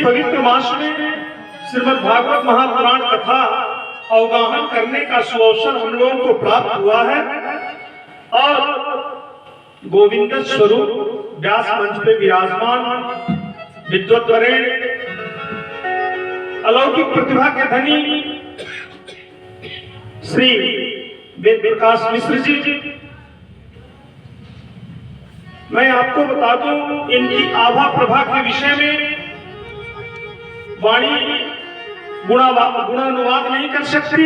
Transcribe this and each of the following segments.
पवित्र मास में श्रीमद् भागवत महापुराण कथा अवगाहन करने का सुअवसर हम लोगों को प्राप्त हुआ है और गोविंद स्वरूप व्यास मंच पे विराजमान विद्वत वरेण्य अलौकिक प्रतिभा के धनी श्री वेद प्रकाश मिश्र जी, मैं आपको बता दूं इनकी आभा प्रभा के विषय में वाणी गुणानुवाद नहीं कर सकती।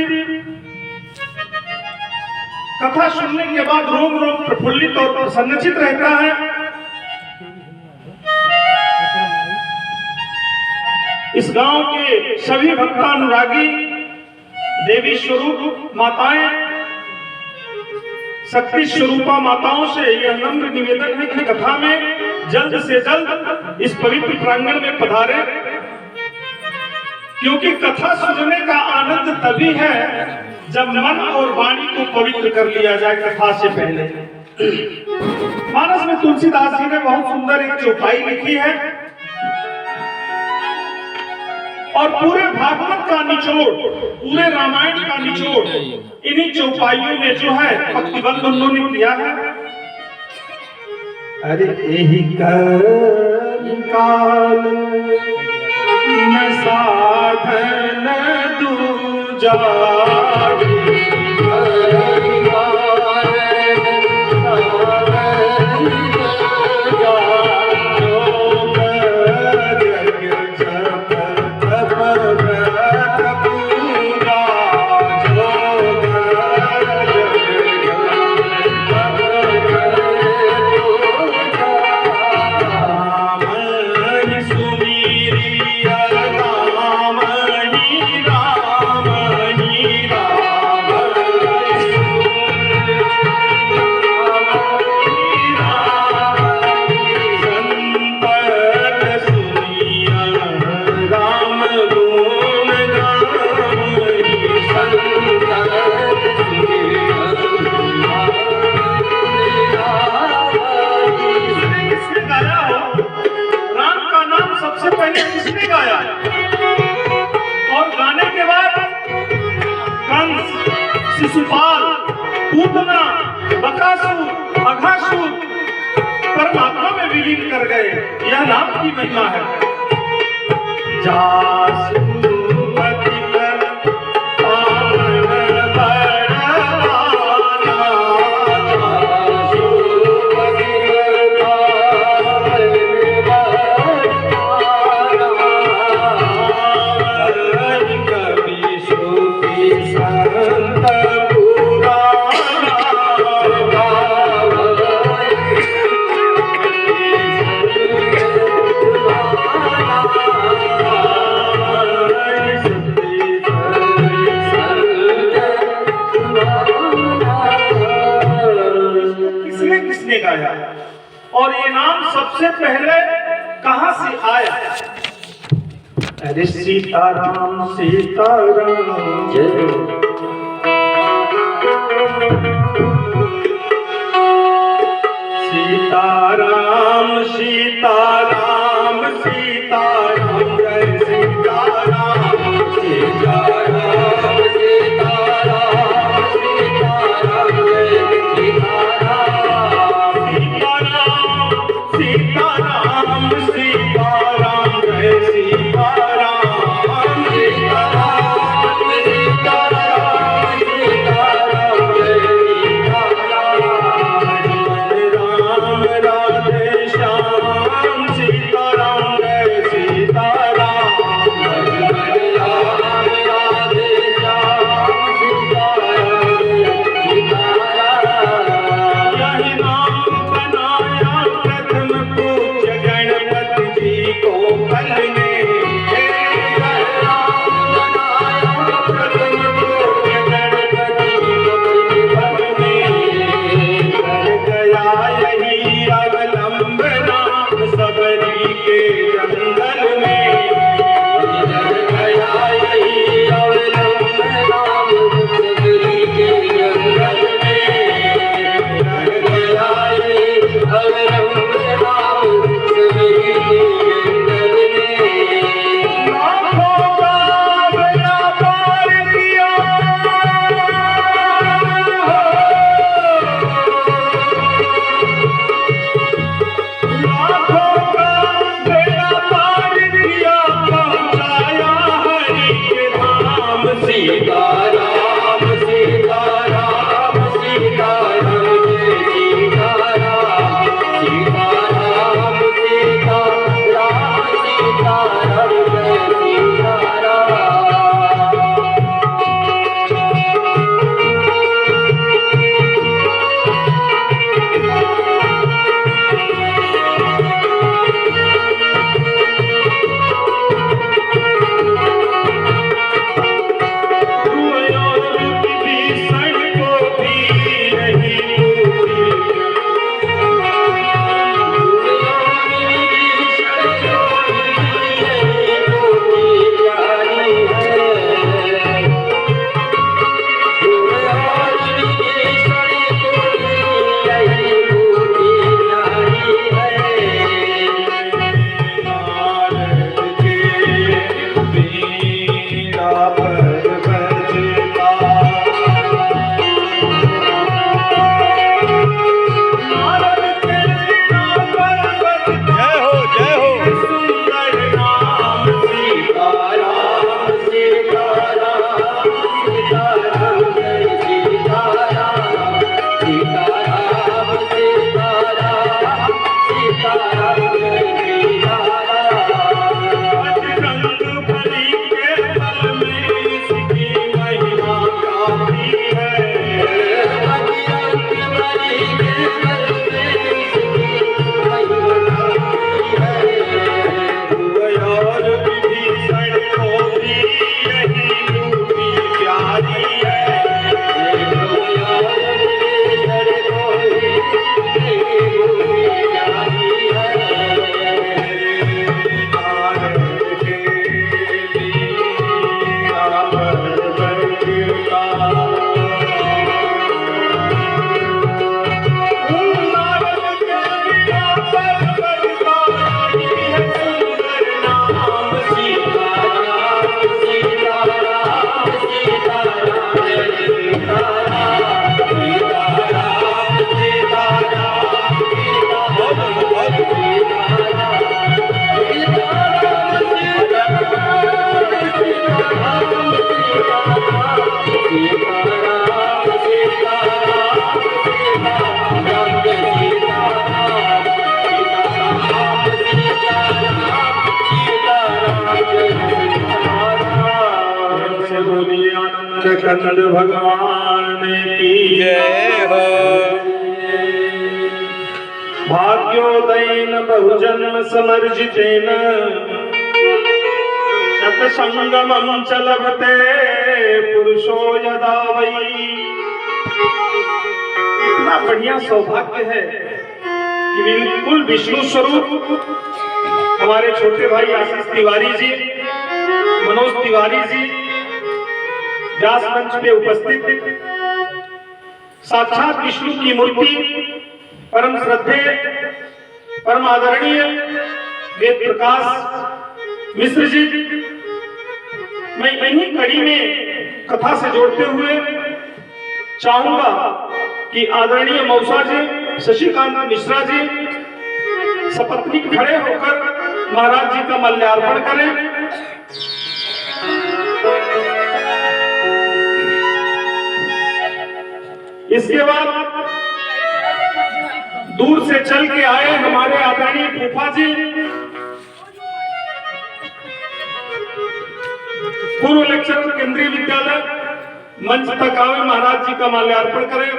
कथा सुनने के बाद रोम रोम प्रफुल्लित और प्रसन्नचित रहता है। इस गांव के सभी भक्तानुरागी देवी स्वरूप माताएं, शक्ति स्वरूपा माताओं से यह नम्र निवेदन है कि कथा में जल्द से जल्द इस पवित्र प्रांगण में पधारे, क्योंकि कथा सुनने का आनंद तभी है जब मन और वाणी को पवित्र कर लिया जाए। कथा से पहले मानस में तुलसीदास जी ने बहुत सुंदर एक चौपाई लिखी है और पूरे भागवत का निचोड़, पूरे रामायण का निचोड़ इन्हीं चौपाइयों में जो है भक्तिबंध उन्होंने किया है। अरे यही काल न साधन दूजा शिशुपाल, पूतना, बकासुर, अघासुर परमात्मा में विलीन कर गए। यह नाम की महिमा है। गाया और ये नाम सबसे पहले कहां से आया? अरे सीताराम सीताराम जय सीताराम सीताराम सीताराम जय सीताराम सीताराम सीताराम सीताराम जय सीताराम सीताराम सीताराम जय सीताराम सीताराम सीताराम सीताराम जय स्कंद भगवान की जय हो। भाग्योदयेन बहुजन्म समर्जितेन शतसंगमं च लभते पुरुषो यदा वै। इतना बढ़िया सौभाग्य है कि बिल्कुल विष्णु स्वरूप हमारे छोटे भाई आशीष तिवारी जी, मनोज तिवारी जी व्यास मंच पे उपस्थित साक्षात विष्णु की मूर्ति, परम श्रद्धेय परम आदरणीय वेद प्रकाश मिश्र जी, मैं इन्हीं कड़ी में कथा से जोड़ते हुए चाहूंगा कि आदरणीय मौसा जी शशिकांत मिश्रा जी सपत्नी खड़े होकर महाराज जी का माल्यार्पण करें। इसके बाद दूर से चल के आए हमारे आदरणीय फूफा जी, पूर्व लेक्चरर केंद्रीय विद्यालय, मंच तक आवे, महाराज जी का माल्यार्पण करें।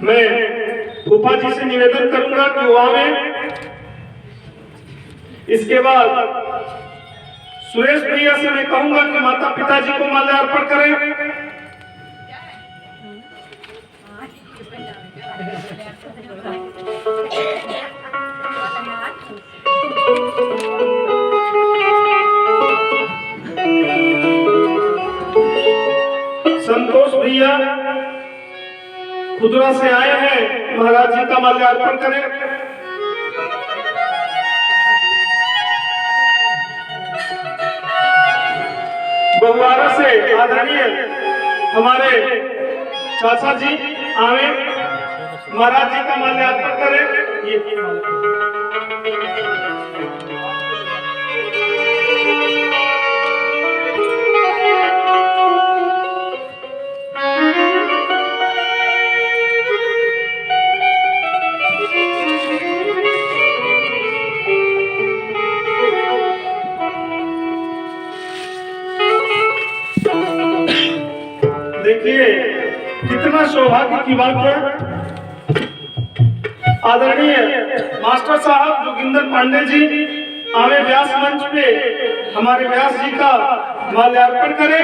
मैं फूफा जी से निवेदन करूंगा कि वो आवे। इसके बाद सुरेश भैया से मैं कहूंगा कि माता पिताजी को माल्यार्पण करें। संतोष भैया खुदरा से आए हैं, महाराज जी का माल्यार्पण करें। बहुवारा से आदरणीय हमारे चाचा जी आवे, महाराज जी का माल्यार्पण करें। ये देखिए कितना सौभाग्य की बात है। आदरणीय मास्टर साहब जोगिंदर पांडे जी आवे व्यास मंच पे, हमारे व्यास जी का माल्यार्पण करें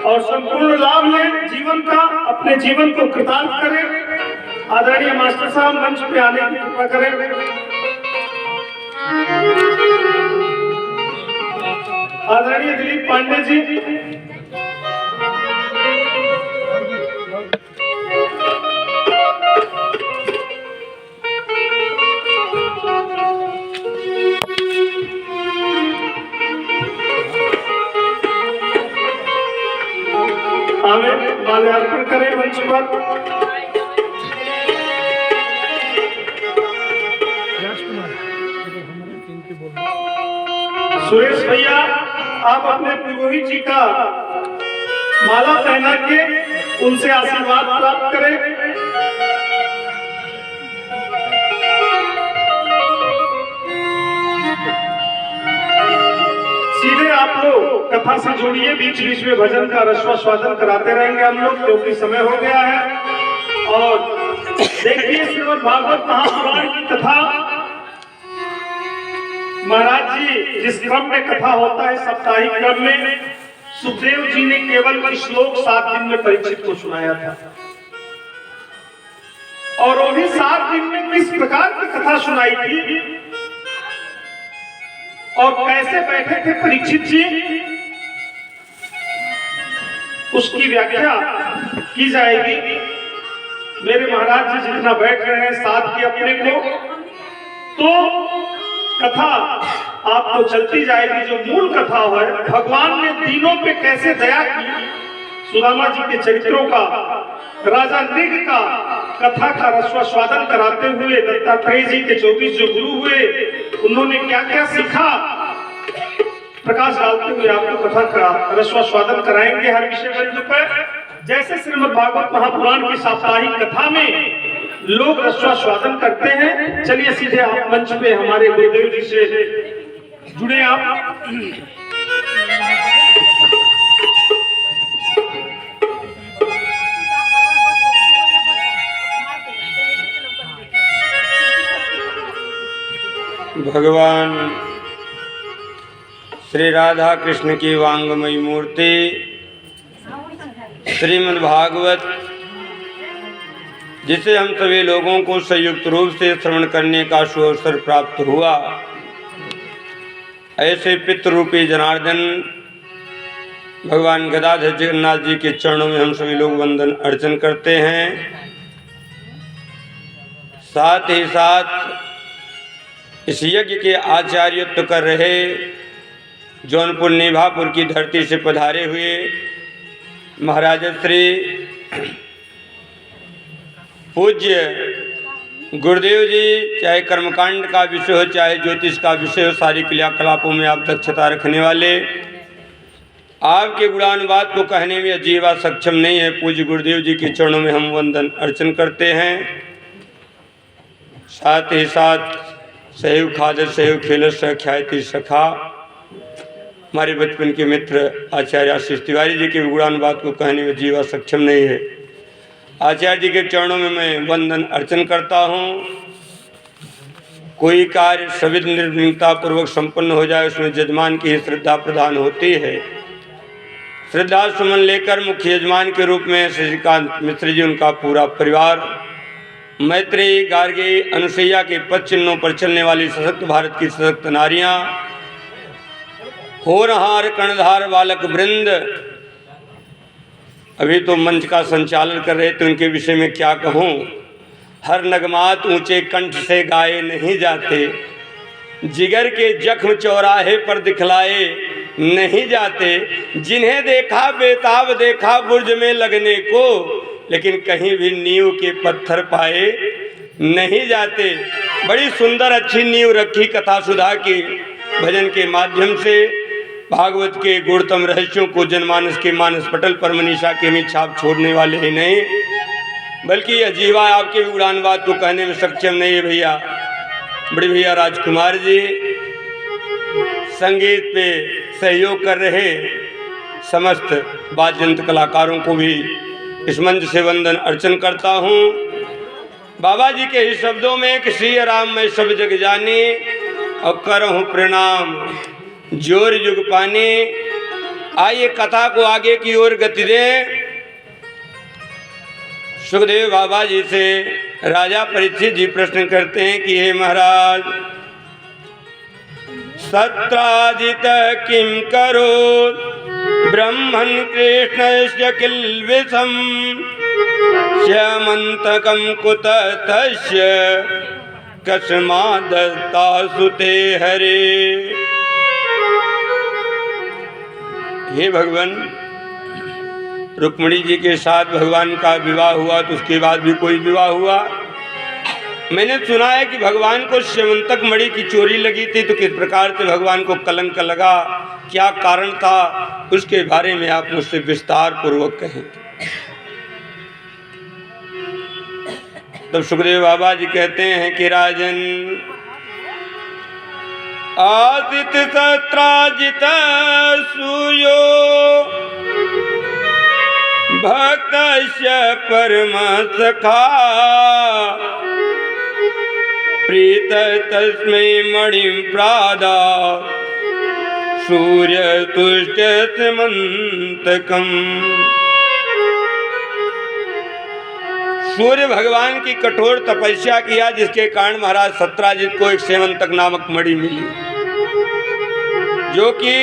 और संपूर्ण लाभ लें जीवन का, अपने जीवन को कृतार्थ करें। आदरणीय मास्टर साहब मंच पे आने की कृपा करें। आदरणीय दिलीप पांडे जी, हमें माल्यार्पण करें मंच पर। सुरेश भैया आप अपने पुरोहित जी का माला पहना के उनसे आशीर्वाद प्राप्त करें। सीधे आप लोग कथा से जोड़िए, बीच बीच में भजन का रस्वास्वादन कराते रहेंगे हम लोग, क्योंकि समय हो गया है। और देखिए श्रीमद् भागवत महापुराण की कथा, महाराज जी जिस क्रम में कथा होता है साप्ताहिक क्रम में, सुखदेव जी ने केवल श्लोक 7 दिन में परीक्षित को सुनाया था। और वो भी 7 दिन में किस प्रकार की कथा सुनाई थी और कैसे बैठे थे परीक्षित जी, उसकी व्याख्या की जाएगी। मेरे महाराज जी जितना बैठ रहे हैं साथ के अपने को, तो कथा आपको चलती जाएगी। जो मूल कथा है, भगवान ने तीनों पे कैसे दया की, सुदामा जी के चरित्रों का, राजा नृग का कथा का रसास्वादन कराते हुए दत्तात्रेय जी के 24 जो गुरु हुए उन्होंने क्या क्या सीखा प्रकाश डालते हुए आपको कथा का रसास्वादन कराएंगे हर विषय बिंदु पर। जैसे श्रीमद् भागवत महापुराण की साप्ताहिक कथा में लोग रसास्वादन करते हैं, चलिए सीधे आप मंच पे हमारे गुरुदेव जी से जुड़े आप। भगवान श्री राधा कृष्ण की वांगमयी मूर्ति श्रीमद् भागवत, जिसे हम सभी लोगों को संयुक्त रूप से श्रवण करने का सुअवसर प्राप्त हुआ, ऐसे पितृरूपी जनार्दन भगवान गदाधर जगन्नाथ जी के चरणों में हम सभी लोग वंदन अर्चन करते हैं। साथ ही साथ इस यज्ञ के आचार्यत्व कर रहे जौनपुर निभापुर की धरती से पधारे हुए महाराज श्री पूज्य गुरुदेव जी, चाहे कर्मकांड का विषय हो चाहे ज्योतिष का विषय हो, सारी क्रियाकलापों में आप दक्षता रखने वाले, आपके गुणानुवाद को कहने में अजीवा सक्षम नहीं है, पूज्य गुरुदेव जी के चरणों में हम वंदन अर्चन करते हैं। साथ ही साथ सहयोग खादर सहयोग खेल ख्याति सखा हमारे बचपन के मित्र आचार्य आशीष तिवारी जी के गुणानुवाद को कहने में जीवा सक्षम नहीं है। आचार्य जी के चरणों में मैं वंदन अर्चन करता हूँ। कोई कार्य सविध निर्विघ्नता पूर्वक संपन्न हो जाए उसमें यजमान की श्रद्धा प्रदान होती है। श्रद्धा सुमन लेकर मुख्य यजमान के रूप में श्रीकांत मिश्र जी, उनका पूरा परिवार, मैत्री गार्गी अनुसैया के पद चिन्हों पर चलने वाली सशक्त भारत की सशक्त नारियां, होनहार कर्णधार बालक वृंद, अभी तो मंच का संचालन कर रहे थे, उनके विषय में क्या कहूँ। हर नगमात ऊंचे कंठ से गाए नहीं जाते, जिगर के जख्म चौराहे पर दिखलाए नहीं जाते, जिन्हें देखा बेताब देखा बुर्ज में लगने को, लेकिन कहीं भी नींव के पत्थर पाए नहीं जाते। बड़ी सुंदर अच्छी नींव रखी कथा सुधा की भजन के माध्यम से, भागवत के गुणतम रहस्यों को जनमानस के मानस पटल पर मनीषा के में छाप छोड़ने वाले ही नहीं, बल्कि अजीवा आपके गुणानुवाद को कहने में सक्षम नहीं है। भैया बड़े भैया राजकुमार जी संगीत पे सहयोग कर रहे समस्त वाद्ययंत्र कलाकारों को भी इस मंच से वंदन अर्चन करता हूँ। बाबा जी के ही शब्दों में कि श्री राम मैं सब जग जानी और करहूँ प्रणाम जोर युग पानी। आइए कथा को आगे की ओर गति दें। सुखदेव बाबा जी से राजा परीक्षित जी प्रश्न करते हैं कि हे महाराज, सत्राजित किम करो ब्रह्मन् कृष्णस्य किल्बिषम् श्यामन्तकं कुतस्तस्य कस्मादत्तासु ते हरे। हे भगवान, रुक्मिणी जी के साथ भगवान का विवाह हुआ तो उसके बाद भी कोई विवाह हुआ। मैंने सुना है कि भगवान को श्यामंतक मणि की चोरी लगी थी, तो किस प्रकार से भगवान को कलंक लगा, क्या कारण था, उसके बारे में आप मुझसे विस्तार पूर्वक कहें। तब सुखदेव बाबा जी कहते हैं कि राजन, आदित सत्राजित सूर्यो भक्तस्य परम सखा प्रीत तस्मै मणिं प्रादा सूर्य तुष्ट समंतकम। सूर्य भगवान की कठोर तपस्या किया, जिसके कारण महाराज सत्राजित को एक सेवंतक नामक मणि मिली, जो कि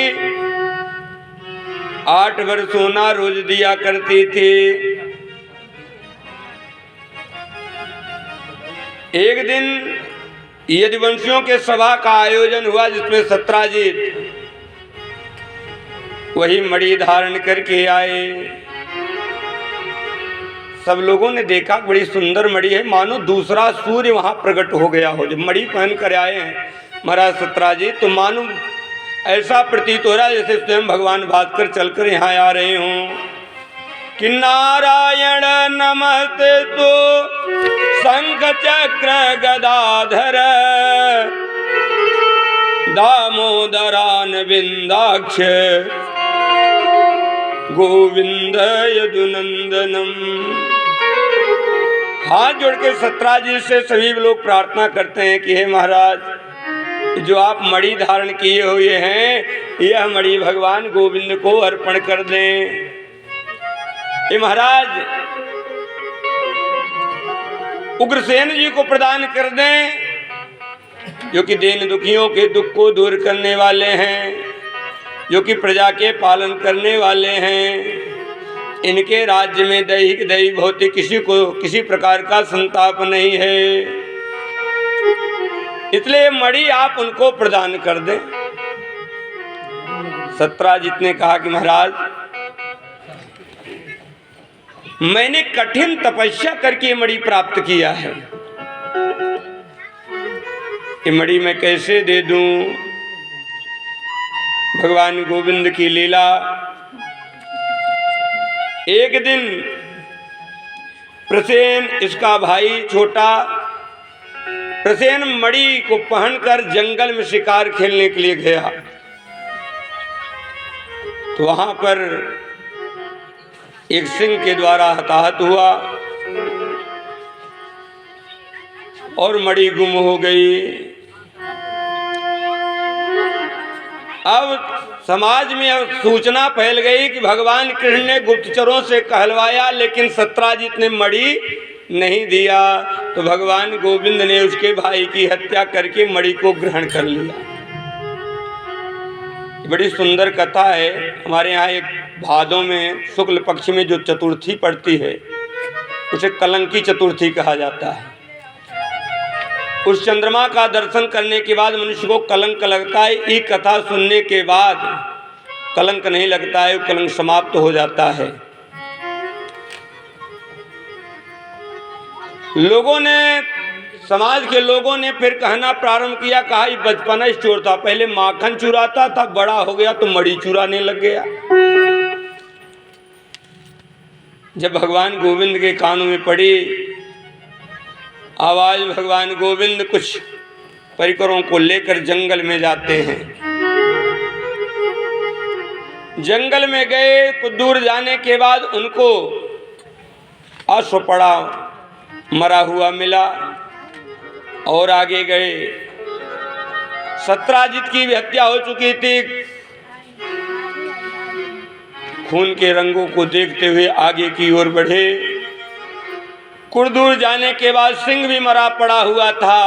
8 भर सोना रोज दिया करती थी। एक दिन यदुवंशियों के सभा का आयोजन हुआ, जिसमें सत्राजित वही मणि धारण करके आए। सब लोगों ने देखा बड़ी सुंदर मणि है, मानो दूसरा सूर्य वहाँ प्रकट हो गया हो। जब मणि पहन कर आए हैं महाराज सत्राजित, तो मानो ऐसा प्रतीत हो रहा है जैसे स्वयं भगवान भास्कर चलकर यहाँ आ रहे हों। कि नारायण नमस्ते तो शंख चक्र गदाधर दामोदरान बिंदाक्ष गोविंद यदुनंदनम। हाथ जोड़ के सत्राजित से सभी लोग प्रार्थना करते हैं कि हे महाराज, जो आप मणि धारण किए हुए हैं, यह मणि भगवान गोविंद को अर्पण कर दें। ये महाराज उग्रसेन जी को प्रदान कर दें, जो कि दीन दुखियों के दुख को दूर करने वाले हैं, जो कि प्रजा के पालन करने वाले हैं। इनके राज्य में दैहिक दैवी भौतिक किसी को किसी प्रकार का संताप नहीं है, इसलिए मणि आप उनको प्रदान कर दें। सत्राजित ने कहा कि महाराज, मैंने कठिन तपस्या करके मणि प्राप्त किया है, ये मणि मैं कैसे दे दूं? भगवान गोविंद की लीला। एक दिन प्रसेन, इसका भाई छोटा प्रसेन, मणि को पहनकर जंगल में शिकार खेलने के लिए गया। तो वहां पर एक सिंह के द्वारा हताहत हुआ और मणि गुम हो गई। अब समाज में अब सूचना फैल गई कि भगवान कृष्ण ने गुप्तचरों से कहलवाया, लेकिन सत्राजित ने मणि नहीं दिया। तो भगवान गोविंद ने उसके भाई की हत्या करके मणि को ग्रहण कर लिया। बड़ी सुंदर कथा है। हमारे यहाँ एक भादों में शुक्ल पक्ष में जो चतुर्थी पड़ती है, उसे कलंकी चतुर्थी कहा जाता है। उस चंद्रमा का दर्शन करने के बाद मनुष्य को कलंक लगता है। ये कथा सुनने के बाद कलंक नहीं लगता है, कलंक समाप्त हो जाता है। लोगों ने, समाज के लोगों ने फिर कहना प्रारंभ किया, कहा ये बचपना ही चोर था, पहले माखन चुराता था, बड़ा हो गया तो मणि चुराने लग गया। जब भगवान गोविंद के कानों में पड़ी आवाज, भगवान गोविंद कुछ परिकरों को लेकर जंगल में जाते हैं। जंगल में गए, कुछ दूर जाने के बाद उनको अश्व पड़ा मरा हुआ मिला और आगे गए। सत्राजित की भी हत्या हो चुकी थी। खून के रंगों को देखते हुए आगे की ओर बढ़े। कुछ दूर जाने के बाद सिंह भी मरा पड़ा हुआ था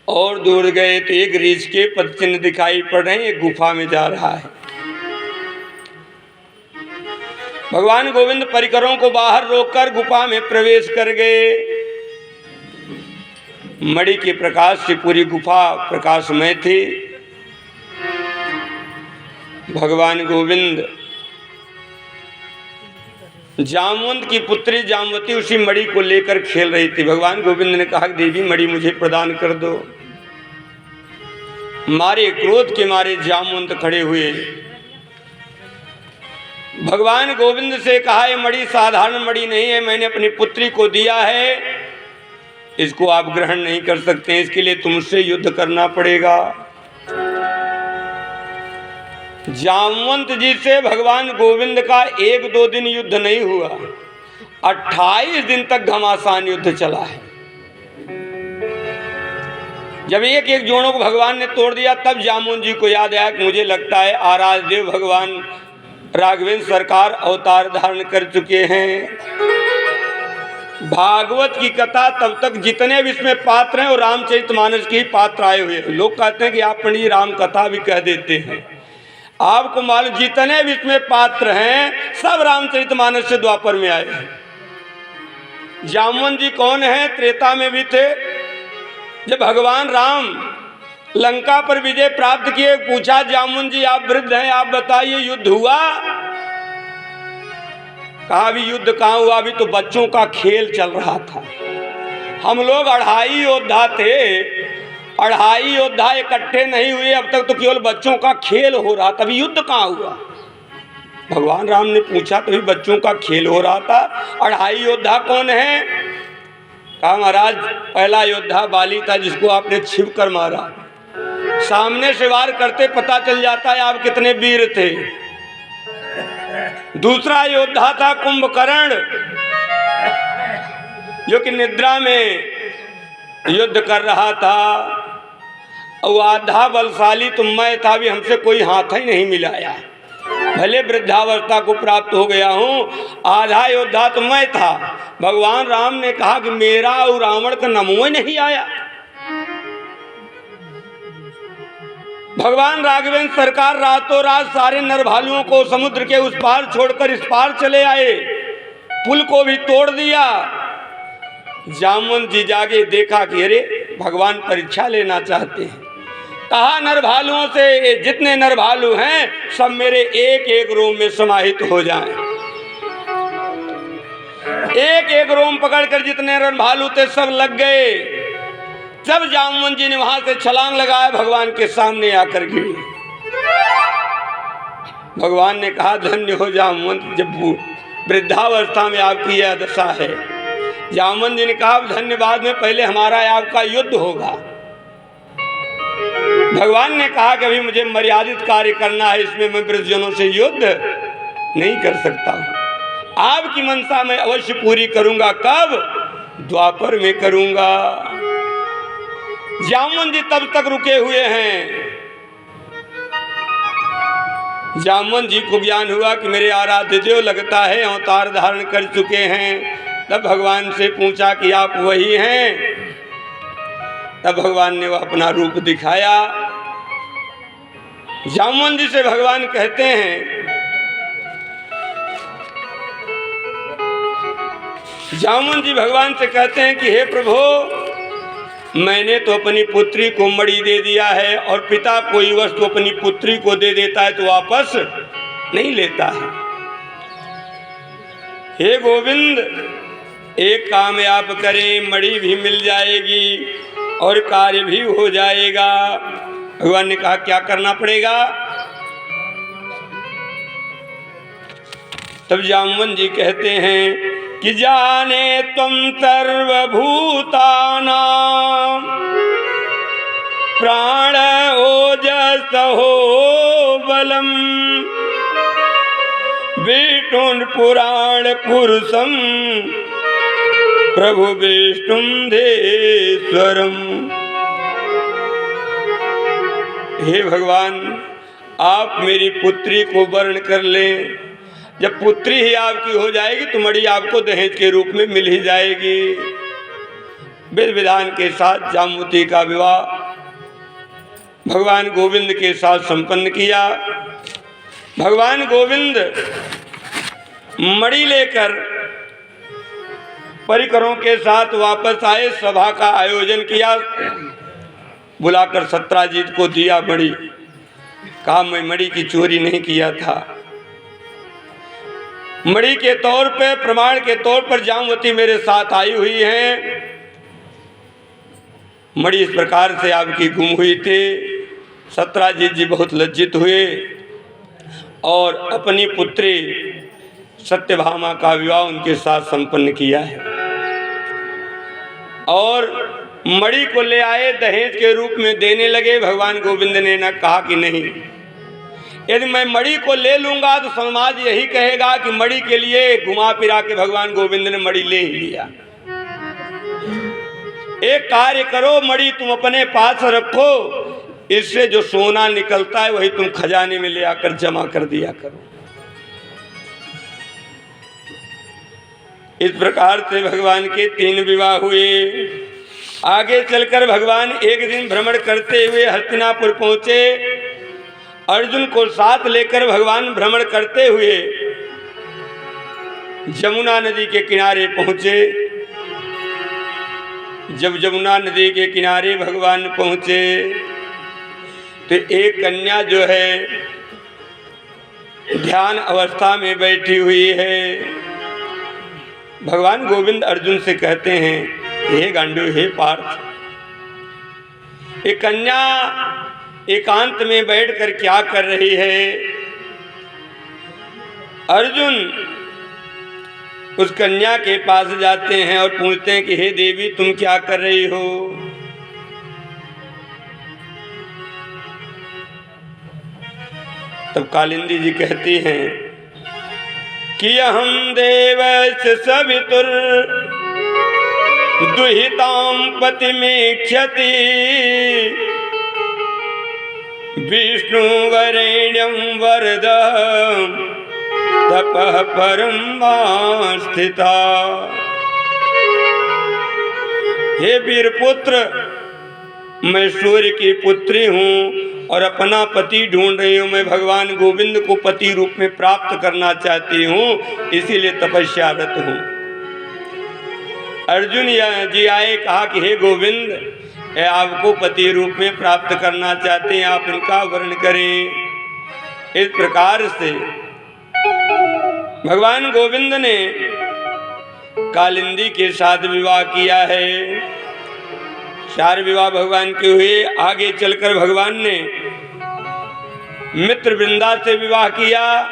और दूर गए तो एक रीछ के पदचिन्ह दिखाई पड़ रहे हैं, एक गुफा में जा रहा है। भगवान गोविंद परिकरों को बाहर रोककर गुफा में प्रवेश कर गए। मणि के प्रकाश से पूरी गुफा प्रकाशमय थी। भगवान गोविंद, जामवंत की पुत्री जामवती उसी मणि को लेकर खेल रही थी। भगवान गोविंद ने कहा, देवी मणि मुझे प्रदान कर दो। मारे क्रोध के मारे जामवंत खड़े हुए। भगवान गोविंद से कहा, ये मणि साधारण मणि नहीं है, मैंने अपनी पुत्री को दिया है, इसको आप ग्रहण नहीं कर सकते, इसके लिए तुमसे युद्ध करना पड़ेगा। जामवंत जी से भगवान गोविंद का 1-2 दिन युद्ध नहीं हुआ, 28 दिन तक घमासान युद्ध चला है। जब एक एक जोड़ों को भगवान ने तोड़ दिया, तब जामवंत जी को याद आया कि मुझे लगता है आराध्य देव भगवान राघवेंद्र सरकार अवतार धारण कर चुके हैं। भागवत की कथा तब तक जितने भी इसमें पात्र हैं वो रामचरितमानस के ही पात्र आए हुए हैं। लोग कहते हैं कि आप पंडित जी राम कथा भी कह देते हैं। आपको मालूम जितने भी इसमें पात्र हैं सब रामचरितमानस से द्वापर में आए हैं। जामवंत जी कौन है? त्रेता में भी थे। जब भगवान राम लंका पर विजय प्राप्त किए, पूछा जामवंत जी आप वृद्ध हैं, आप बताइए युद्ध हुआ? कहा अभी युद्ध कहाँ हुआ, अभी तो बच्चों का खेल चल रहा था। हम लोग 2.5 योद्धा थे, 2.5 योद्धा इकट्ठे नहीं हुए, अब तक तो केवल बच्चों का खेल हो रहा था, तभी युद्ध कहाँ हुआ। भगवान राम ने पूछा तभी बच्चों का खेल हो रहा था। 2.5 योद्धा कौन है? कहा महाराज पहला योद्धा बाली था जिसको आपने छिप कर मारा। सामने से वार करते पता चल जाता है आप कितने वीर थे। दूसरा योद्धा था कुंभकर्ण, जो कि निद्रा में युद्ध कर रहा था। और आधा बलशाली तो मैं था, भी हमसे कोई हाथ ही नहीं मिलाया। भले वृद्धावस्था को प्राप्त हो गया हूँ, आधा योद्धा तो मैं था। भगवान राम ने कहा कि मेरा और रावण का नमो नहीं आया। भगवान राघवेंद्र सरकार रातों रात सारे नरभालुओं को समुद्र के उस पार छोड़कर इस पार चले आए, पुल को भी तोड़ दिया। जामुन जी जागे, देखा कि अरे भगवान परीक्षा लेना चाहते हैं। कहा नरभालुओं से जितने नरभालु हैं सब मेरे एक एक रोम में समाहित हो जाएं। एक एक रोम पकड़कर जितने नरभालु थे सब लग गए। जब जामुन जी ने वहां से छलांग लगाया, भगवान के सामने आकर गिरी। भगवान ने कहा धन्य हो जामुन, जब वृद्धावस्था में आपकी यह दशा है। जामुन जी ने कहा धन्यवाद में पहले हमारा आपका युद्ध होगा। भगवान ने कहा कि अभी मुझे मर्यादित कार्य करना है, इसमें मैं वृद्धजनों से युद्ध नहीं कर सकता हूं। आपकी मनसा मैं अवश्य पूरी करूंगा। कब? द्वापर में करूंगा। जामुन जी तब तक रुके हुए हैं। जामुन जी को ज्ञान हुआ कि मेरे आराध्य देव लगता है अवतार धारण कर चुके हैं। तब भगवान से पूछा कि आप वही हैं? तब भगवान ने वह अपना रूप दिखाया। जामुन जी से भगवान कहते हैं, जामुन जी भगवान से कहते हैं कि हे प्रभु, मैंने तो अपनी पुत्री को मणि दे दिया है, और पिता कोई वस्तु अपनी पुत्री को दे देता है तो वापस नहीं लेता है। हे गोविंद, एक काम आप करें, मणि भी मिल जाएगी और कार्य भी हो जाएगा। भगवान ने कहा क्या करना पड़ेगा? तब जामुन जी कहते हैं कि जाने तुम सर्वभूतानां प्राण ओजसहो बलम विष्णु पुराण पुरुषम प्रभु विष्णु धेश्वरम। हे भगवान, आप मेरी पुत्री को वर्ण कर लें। जब पुत्री ही आपकी हो जाएगी तो मणि आपको दहेज के रूप में मिल ही जाएगी। विधि विधान के साथ जामुती का विवाह भगवान गोविंद के साथ संपन्न किया। भगवान गोविंद मणि लेकर परिकरों के साथ वापस आए। सभा का आयोजन किया, बुलाकर सत्राजीत को दिया मणि। कहा मैं मणि की चोरी नहीं किया था। मणि के तौर पे, प्रमाण के तौर पर जामवती मेरे साथ आई हुई हैं। मणि इस प्रकार से आपकी गुम हुई थी। सत्राजीत जी बहुत लज्जित हुए और अपनी पुत्री सत्यभामा का विवाह उनके साथ संपन्न किया है। और मणि को ले आए, दहेज के रूप में देने लगे। भगवान गोविंद ने न कहा कि नहीं, यदि मैं मणि को ले लूंगा तो समाज यही कहेगा कि मणि के लिए घुमा फिरा के भगवान गोविंद ने मणि ले ही लिया। एक कार्य करो, मणि तुम अपने पास रखो, इससे जो सोना निकलता है वही तुम खजाने में ले आकर जमा कर दिया करो। इस प्रकार से भगवान के 3 विवाह हुए। आगे चलकर भगवान एक दिन भ्रमण करते हुए हस्तिनापुर पहुंचे। अर्जुन को साथ लेकर भगवान भ्रमण करते हुए जमुना नदी के किनारे पहुंचे। जब जमुना नदी के किनारे भगवान पहुंचे तो एक कन्या जो है ध्यान अवस्था में बैठी हुई है। भगवान गोविंद अर्जुन से कहते हैं, हे गांडू, हे पार्थ, एक कन्या एकांत में बैठकर क्या कर रही है? अर्जुन उस कन्या के पास जाते हैं और पूछते हैं कि हे देवी, तुम क्या कर रही हो? तब कालिंदी जी कहती हैं कि अहम देवस्य सवितुर दुहितां पति में क्षति विष्णु वरेण्यं वरद तपः परम स्थिता। हे वीरपुत्र, मैं सूर्य की पुत्री हूँ और अपना पति ढूंढ रही हूँ। मैं भगवान गोविंद को पति रूप में प्राप्त करना चाहती हूँ, इसीलिए तपस्यारत हूँ। अर्जुन जी आए, कहा कि हे गोविंद, आपको पति रूप में प्राप्त करना चाहते हैं, आप इनका वर्णन करें। इस प्रकार से भगवान गोविंद ने कालिंदी के साथ विवाह किया है। 4 विवाह भगवान के हुए। आगे चलकर भगवान ने मित्रवृंदा से विवाह किया।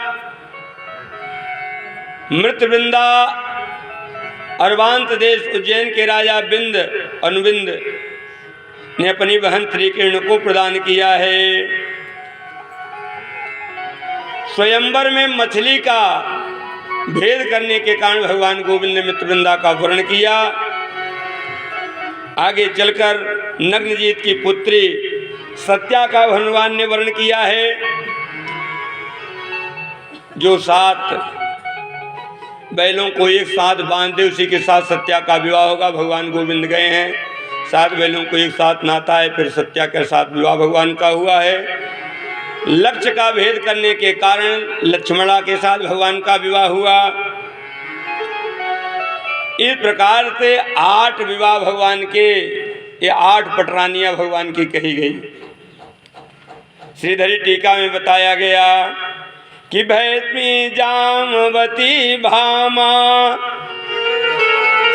मित्रवृंदा अर्वांत देश उज्जैन के राजा बिंद अनुबिंद ने अपनी बहन त्रिकेण को प्रदान किया है। स्वयंवर में मछली का भेद करने के कारण भगवान गोविंद ने मित्रवृंदा का वर्ण किया। आगे चलकर नग्नजीत की पुत्री सत्या का भगवान ने वर्ण किया है। जो 7 बैलों को एक साथ बांध दे, उसी के साथ सत्या का विवाह होगा। भगवान गोविंद गए हैं, 7 बैलों को एक साथ नाता है, फिर सत्या के साथ विवाह भगवान का हुआ है। लक्ष्य का भेद करने के कारण लक्ष्मणा के साथ भगवान का विवाह हुआ। इस प्रकार से 8 विवाह भगवान के, ये 8 पटरानियां भगवान की कही गई। श्रीधरी टीका में बताया गया कि भैस्मी जामवती भामा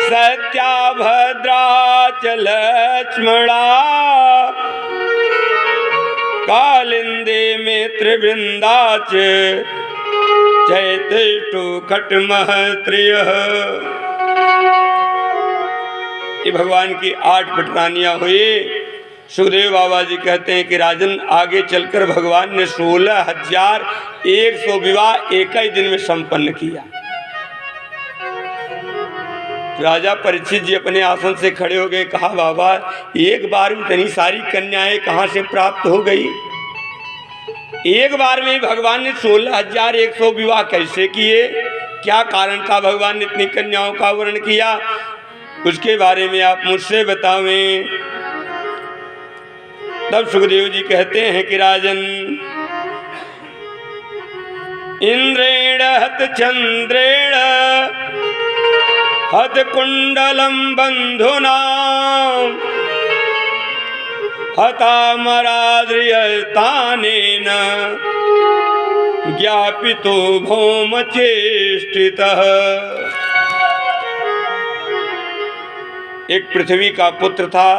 सत्या भद्रा च लक्ष्मणा कालिंदी मित्रवृंदा च चैतिष्ठु खट्महस्त्रियः। ये भगवान की 8 पटरानियां हुई। सुखदेव बाबा जी कहते हैं कि राजन, आगे चलकर भगवान ने 16,100 विवाह एक ही दिन में संपन्न किया। राजा परीक्षित जी अपने आसन से खड़े हो गए। कहा, बाबा, एक बार में इतनी सारी कन्याएं कहाँ से प्राप्त हो गई? एक बार में भगवान ने 16,100 विवाह कैसे किए? क्या कारण था भगवान ने इतनी कन्याओं का वर्ण किया? उसके बारे में आप मुझसे बतावें। तब सुखदेव जी कहते हैं कि राजन, इंद्रेण हत चंद्रेण हत कुंडलम बंधुना हतामराद्रियतानेन ज्ञापितो भौम चेष्टितः। एक पृथ्वी का पुत्र था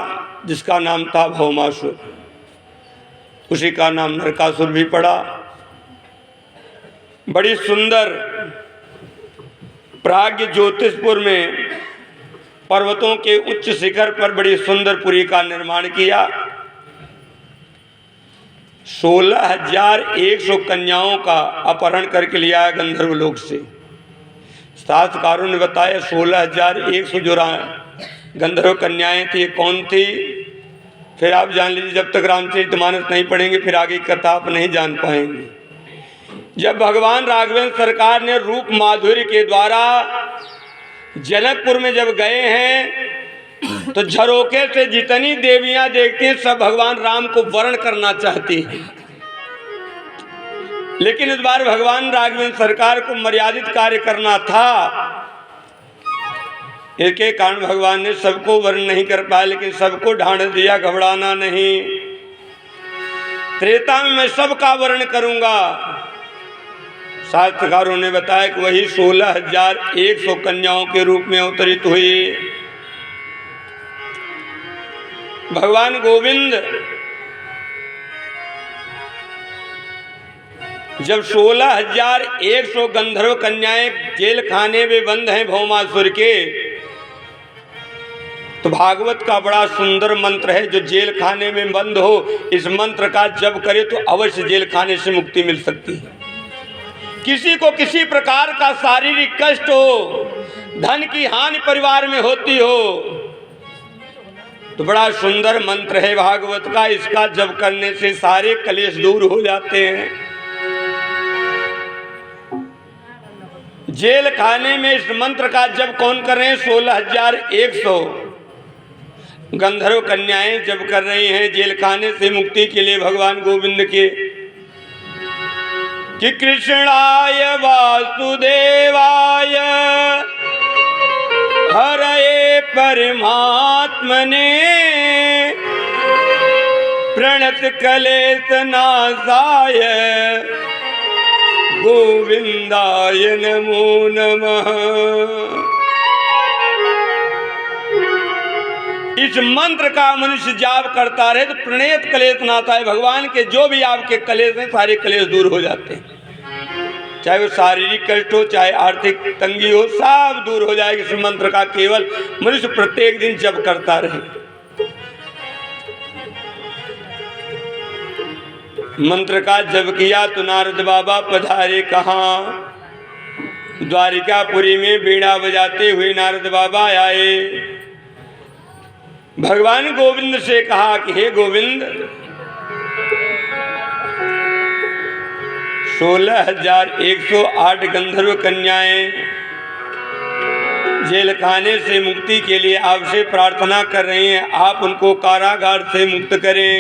जिसका नाम था भौमासुर। उसी का नाम नरकासुर भी पड़ा। बड़ी सुंदर प्राग्ञ ज्योतिषपुर में पर्वतों के उच्च शिखर पर बड़ी सुंदर पुरी का निर्माण किया। 16,100 कन्याओं का अपहरण करके लिया गंधर्व लोक से। शास्त्रकारों ने बताया 16,100 जो गंधर्व कन्याएं थी, कौन थी? फिर आप जान लीजिए, जब तक रामचरितमानस नहीं पढ़ेंगे फिर आगे की कथा आप नहीं जान पाएंगे। जब भगवान राघवेंद्र सरकार ने रूप माधुर्य के द्वारा जनकपुर में जब गए हैं तो झरोके से जितनी देवियां देखती हैं सब भगवान राम को वर्ण करना चाहती हैं। लेकिन इस बार भगवान राघवेंद्र सरकार को मर्यादित कार्य करना था। इसके कारण भगवान ने सबको वर्ण नहीं कर पाया, लेकिन सबको ढांढ दिया, घबराना नहीं। त्रेता में मैं सबका वर्ण करूंगा। शास्त्रकारों ने बताया कि वही 16,100 कन्याओं के रूप में अवतरित हुई। भगवान गोविंद जब 16,100 गंधर्व कन्याएं जेल खाने में बंद हैं भौमासुर के, तो भागवत का बड़ा सुंदर मंत्र है जो जेल खाने में बंद हो, इस मंत्र का जप करे तो अवश्य जेल खाने से मुक्ति मिल सकती है। किसी को किसी प्रकार का शारीरिक कष्ट हो, धन की हानि परिवार में होती हो, तो बड़ा सुंदर मंत्र है भागवत का, इसका जप करने से सारे कलेश दूर हो जाते हैं। जेल खाने में इस मंत्र का जप कौन कर रहे हैं? 16,100 गंधर्व कन्याएं जप कर रही हैं जेल खाने से मुक्ति के लिए भगवान गोविंद के। कि कृष्णाय वासुदेवाय हरये परमात्मने प्रणत कलेश नाशाय गोविंदाय नमो नमः। इस मंत्र का मनुष्य जाप करता रहे तो प्रणेत कलेश नाता है, भगवान के जो भी आपके कलेश हैं सारे कलेश दूर हो जाते हैं, चाहे वो शारीरिक कष्ट हो चाहे आर्थिक तंगी हो, सब दूर हो जाएगा इस मंत्र का केवल मनुष्य प्रत्येक दिन जप करता रहे। मंत्र का जप किया तो नारद बाबा पधारे कहाँ? द्वारिकापुरी में बीड़ा बजाते हुए नारद बाबा आए। भगवान गोविंद से कहा कि हे गोविंद, 16,108 गंधर्व कन्याएं जेल खाने से मुक्ति के लिए आपसे प्रार्थना कर रही हैं, आप उनको कारागार से मुक्त करें।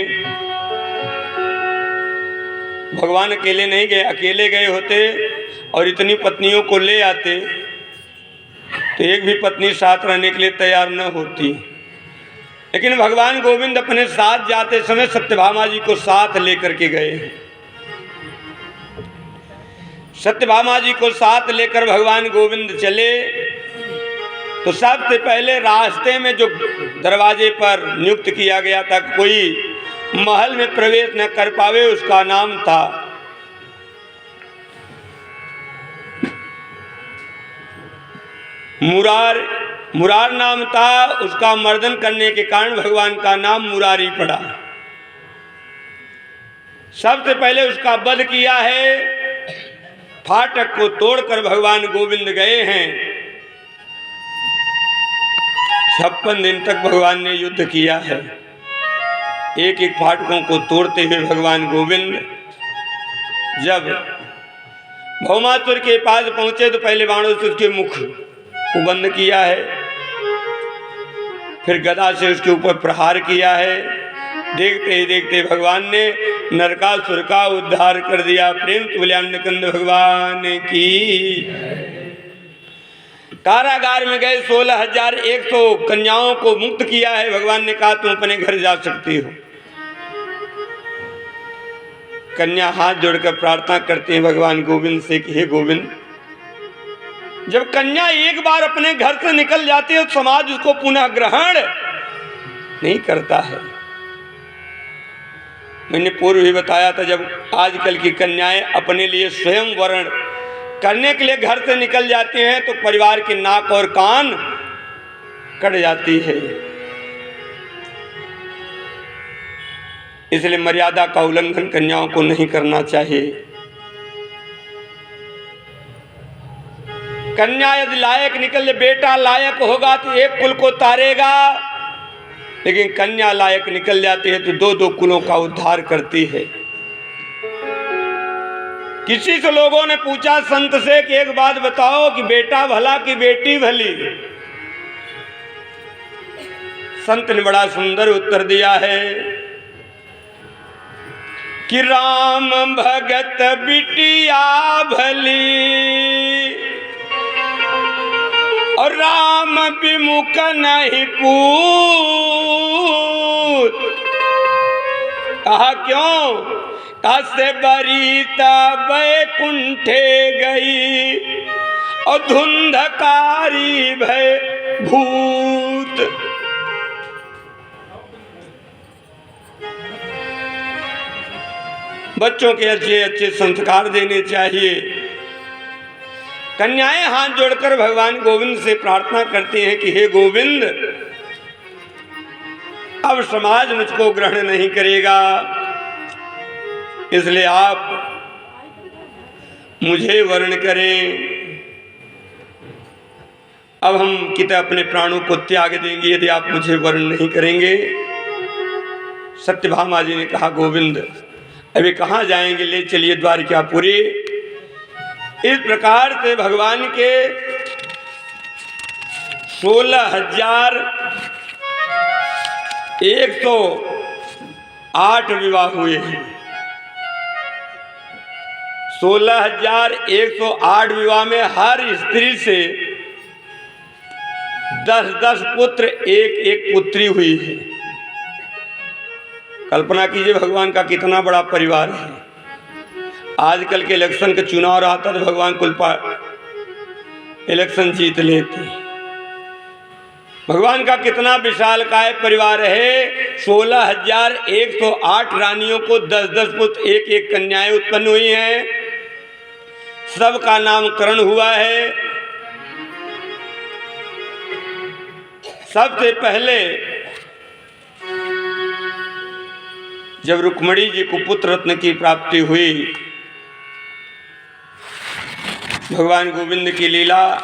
भगवान अकेले नहीं गए, अकेले गए होते और इतनी पत्नियों को ले आते तो एक भी पत्नी साथ रहने के लिए तैयार न होती, लेकिन भगवान गोविंद अपने साथ जाते समय सत्यभामा जी को साथ लेकर के गए। सत्यभामा जी को साथ लेकर भगवान गोविंद चले तो सबसे पहले रास्ते में जो दरवाजे पर नियुक्त किया गया था कोई महल में प्रवेश न कर पावे, उसका नाम था मुरार। मुरार नाम था, उसका मर्दन करने के कारण भगवान का नाम मुरारी पड़ा। सबसे पहले उसका वध किया है, फाटक को तोड़कर भगवान गोविंद गए हैं। 56 दिन तक भगवान ने युद्ध किया है, एक एक फाटकों को तोड़ते हुए भगवान गोविंद जब भौमासुर के पास पहुंचे तो पहले बाणों से उसके मुख को बंद किया है, फिर गदा से उसके ऊपर प्रहार किया है। देखते ही देखते भगवान ने नरकासुर का उद्धार कर दिया। प्रेम तुल्यांडकंद भगवान की। कारागार में गए 16,100 कन्याओं को मुक्त किया है। भगवान ने कहा तुम अपने घर जा सकती हो। कन्या हाथ जोड़कर प्रार्थना करते हैं भगवान गोविंद से कि हे गोविंद, जब कन्या एक बार अपने घर से निकल जाती है तो समाज उसको पुनः ग्रहण नहीं करता है। मैंने पूर्व भी बताया था, जब आजकल की कन्याएं अपने लिए स्वयं वर्ण करने के लिए घर से निकल जाती हैं तो परिवार की नाक और कान कट जाती है। इसलिए मर्यादा का उल्लंघन कन्याओं को नहीं करना चाहिए। कन्या यदि लायक निकल, बेटा लायक होगा तो एक कुल को तारेगा, लेकिन कन्या लायक निकल जाती है तो दो दो कुलों का उद्धार करती है। किसी से लोगों ने पूछा संत से कि एक बात बताओ कि बेटा भला कि बेटी भली। संत ने बड़ा सुंदर उत्तर दिया है कि राम भगत बिटिया भली और राम विमुख नहीं पूत। कहा क्यों तस्य बरीता बैकुंठे गई और धुंधकारी भय भूत। बच्चों के अच्छे अच्छे संस्कार देने चाहिए। कन्याएं हाथ जोड़कर भगवान गोविंद से प्रार्थना करती हैं कि हे गोविंद, अब समाज मुझको ग्रहण नहीं करेगा, इसलिए आप मुझे वर्ण करें। अब हम कित अपने प्राणों को त्याग देंगे यदि आप मुझे वर्ण नहीं करेंगे। सत्यभामा जी ने कहा, गोविंद अभी कहाँ जाएंगे, ले चलिए द्वारिकापुरी। इस प्रकार से भगवान के 16,108 विवाह हुए हैं। 16,108 विवाह में हर स्त्री से 10-10 पुत्र, एक पुत्री हुई है। कल्पना कीजिए भगवान का कितना बड़ा परिवार है। आजकल के इलेक्शन का चुनाव रहता तो भगवान कुल इलेक्शन जीत लेते। भगवान का कितना विशालकाय परिवार है। 16,108 रानियों को 10-10 पुत्र, एक कन्याएं उत्पन्न हुई हैं। सबका नामकरण हुआ है। सबसे पहले जब रुक्मणी जी को पुत्र रत्न की प्राप्ति हुई, भगवान गोविंद की लीला,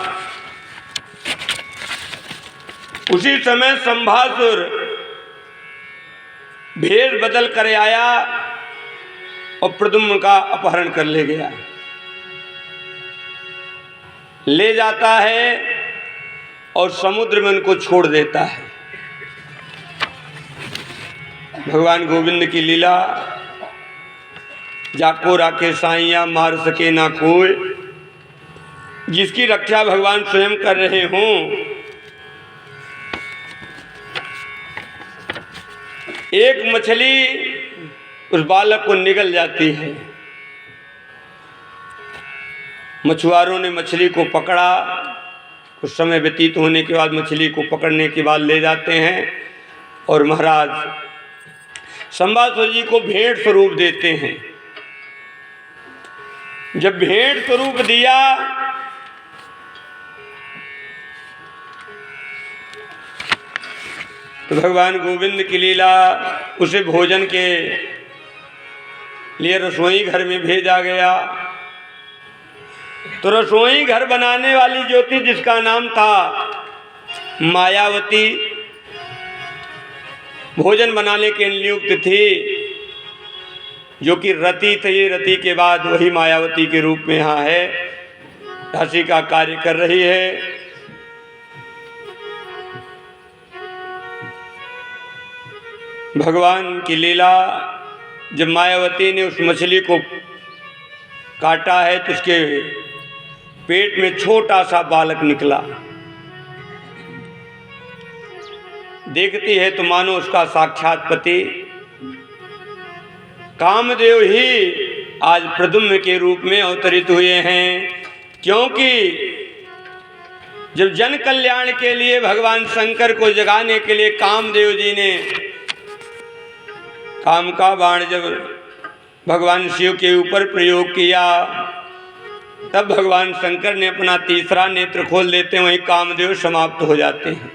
उसी समय संभासुर भेष बदल कर आया और प्रद्युम्न का अपहरण कर ले गया। ले जाता है और समुद्र में उनको छोड़ देता है। भगवान गोविंद की लीला, जाको राखे साइया मार सके ना कोई। जिसकी रक्षा भगवान स्वयं कर रहे हों, एक मछली उस बालक को निगल जाती है। मछुआरों ने मछली को पकड़ा। कुछ समय व्यतीत होने के बाद मछली को पकड़ने के बाद ले जाते हैं और महाराज संभासुर जी को भेंट स्वरूप देते हैं। जब भेंट स्वरूप दिया तो भगवान गोविंद की लीला, उसे भोजन के लिए रसोई घर में भेजा गया। तो रसोई घर बनाने वाली ज्योति, जिसका नाम था मायावती, भोजन बनाने के नियुक्त थी, जो कि रति थी। रति के बाद वही मायावती के रूप में यहाँ है, दासी का कार्य कर रही है। भगवान की लीला, जब मायावती ने उस मछली को काटा है तो उसके पेट में छोटा सा बालक निकला। देखती है तो मानो उसका साक्षात पति कामदेव ही आज प्रद्युम्न के रूप में अवतरित हुए हैं। क्योंकि जब जन कल्याण के लिए भगवान शंकर को जगाने के लिए कामदेव जी ने काम का बाण जब भगवान शिव के ऊपर प्रयोग किया, तब भगवान शंकर ने अपना तीसरा नेत्र खोल देते हैं, वहीं कामदेव समाप्त हो जाते हैं।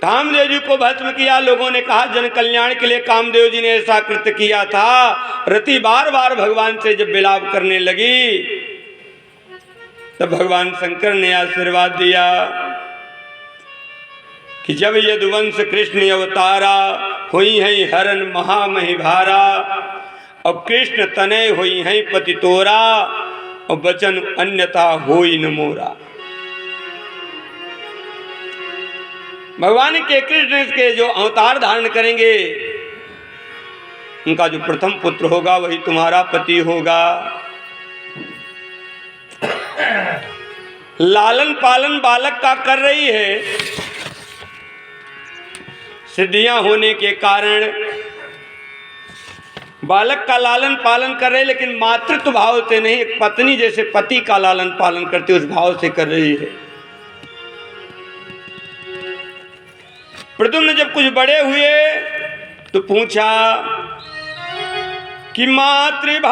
कामदेव जी को भस्म किया। लोगों ने कहा जन कल्याण के लिए कामदेव जी ने ऐसा कृत्य किया था। रति बार बार भगवान से जब विलाप करने लगी, तब भगवान शंकर ने आशीर्वाद दिया कि जब यदुवंश कृष्ण अवतारा, हुई है हरण महामहिभारा, और कृष्ण तनय हुई है पति तोरा, और बचन अन्यथा होई न मोरा। भगवान के कृष्ण के जो अवतार धारण करेंगे, उनका जो प्रथम पुत्र होगा वही तुम्हारा पति होगा। लालन पालन बालक का कर रही है। सिद्धियां होने के कारण बालक का लालन पालन कर रहे, लेकिन मातृत्व भाव से नहीं, एक पत्नी जैसे पति का लालन पालन करती उस भाव से कर रही है। प्रद्युम्न जब कुछ बड़े हुए तो पूछा कि मातृभावमतिक्रम्य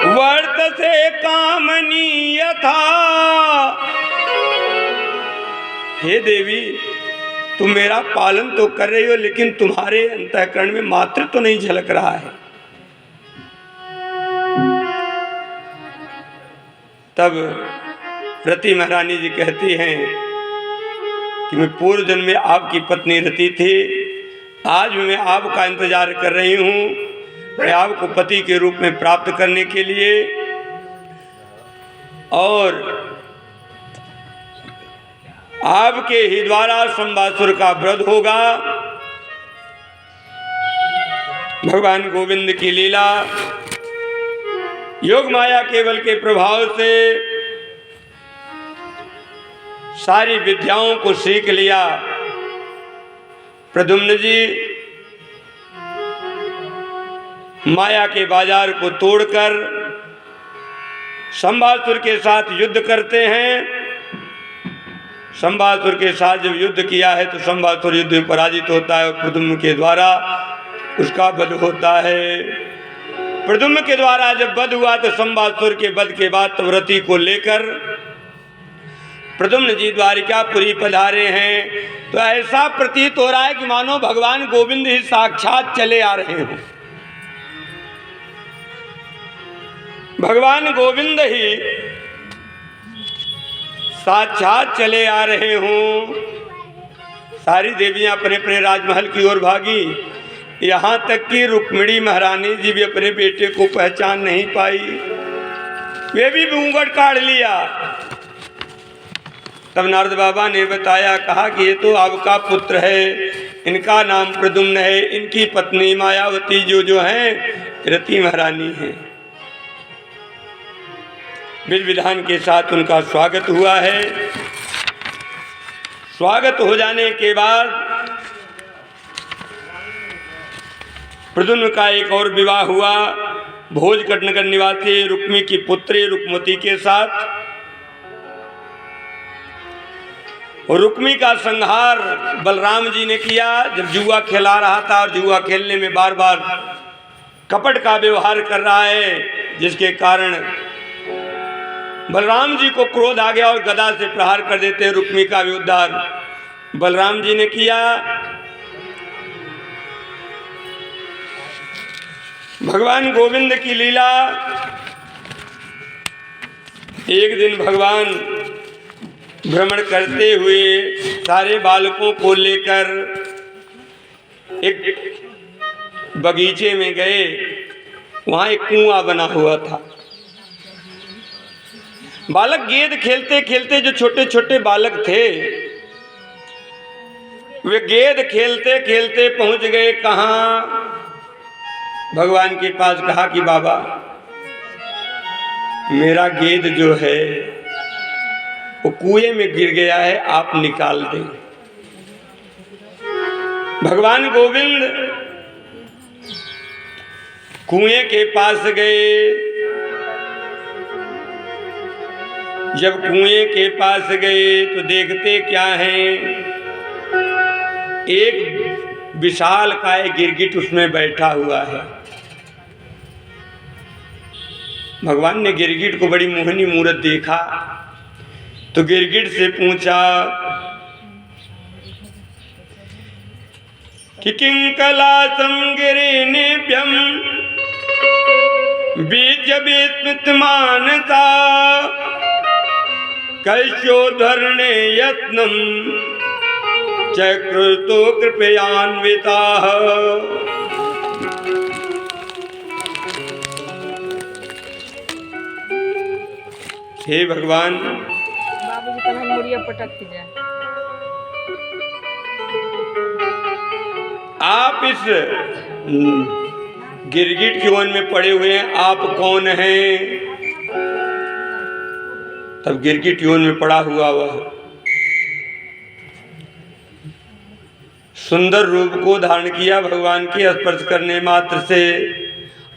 वर्तसे कामनीयथा। हे देवी, तुम मेरा पालन तो कर रही हो, लेकिन तुम्हारे अंतःकरण में मातृत्व तो नहीं झलक रहा है। तब रति महारानी जी कहती हैं कि मैं पूर्व जन्म में आपकी पत्नी रति थी, आज मैं आपका इंतजार कर रही हूँ, मैं आपको पति के रूप में प्राप्त करने के लिए, और आपके ही द्वारा संवासुर का वध होगा। भगवान गोविंद की लीला, योग माया केवल के प्रभाव से सारी विद्याओं को सीख लिया। प्रद्युम्न जी माया के बाजार को तोड़कर संवासुर के साथ युद्ध करते हैं। संवासुर के साथ जब युद्ध किया है तो संवासुर युद्ध में पराजित होता है और प्रद्युम्न के द्वारा उसका वध होता है। प्रद्युम्न के द्वारा जब वध हुआ तो संवासुर के वध के बाद रति को लेकर प्रद्युम्न जी द्वारिकापुरी पधारे हैं। तो ऐसा प्रतीत हो रहा है कि मानो भगवान गोविंद ही साक्षात चले आ रहे हैं। भगवान गोविंद ही साक्षात चले आ रहे हों। सारी देवियां अपने अपने राजमहल की ओर भागी, यहाँ तक कि रुक्मिणी महारानी जी भी अपने बेटे को पहचान नहीं पाई, वे भी घूंघट काढ़ लिया। तब नारद बाबा ने बताया, कहा कि ये तो आपका पुत्र है, इनका नाम प्रद्युम्न है, इनकी पत्नी मायावती जो हैं रति महारानी है। विधि विधान के साथ उनका स्वागत हुआ है। स्वागत हो जाने के बाद प्रद्युम्न का एक और विवाह हुआ भोजकट नगर निवासी रुक्मी की पुत्री रुक्मती के साथ। और रुक्मी का संहार बलराम जी ने किया जब जुआ खेला रहा था, और जुआ खेलने में बार बार कपट का व्यवहार कर रहा है, जिसके कारण बलराम जी को क्रोध आ गया और गदा से प्रहार कर देते हैं। रुक्मी का भी उद्धार बलराम जी ने किया। भगवान गोविंद की लीला, एक दिन भगवान भ्रमण करते हुए सारे बालकों को लेकर एक बगीचे में गए। वहाँ एक कुआं बना हुआ था। बालक गेंद खेलते खेलते, जो छोटे छोटे बालक थे, वे गेंद खेलते खेलते पहुंच गए कहाँ? भगवान के पास। कहा कि बाबा, मेरा गेंद जो है वो कुएं में गिर गया है, आप निकाल दें। भगवान गोविंद कुएं के पास गए। जब कुएं के पास गए तो देखते क्या हैं, एक विशाल काय गिरगिट उसमें बैठा हुआ है। भगवान ने गिरगिट को बड़ी मोहनी मूरत देखा तो गिरगिट से पूछा कि किंकलासं गिरिनिभ्यं बीज विस्मितमानसा कैश्योद्धरणे यत्नं चक्रुतो कृपयान्विताः। हे भगवान, बाबूजी कल हम मुड़िया पटक के जाए। आप इस गिरगिट के वन में पड़े हुए हैं, आप कौन हैं? तब गिरगिट यौन में पड़ा हुआ वह सुंदर रूप को धारण किया भगवान के स्पर्श करने मात्र से,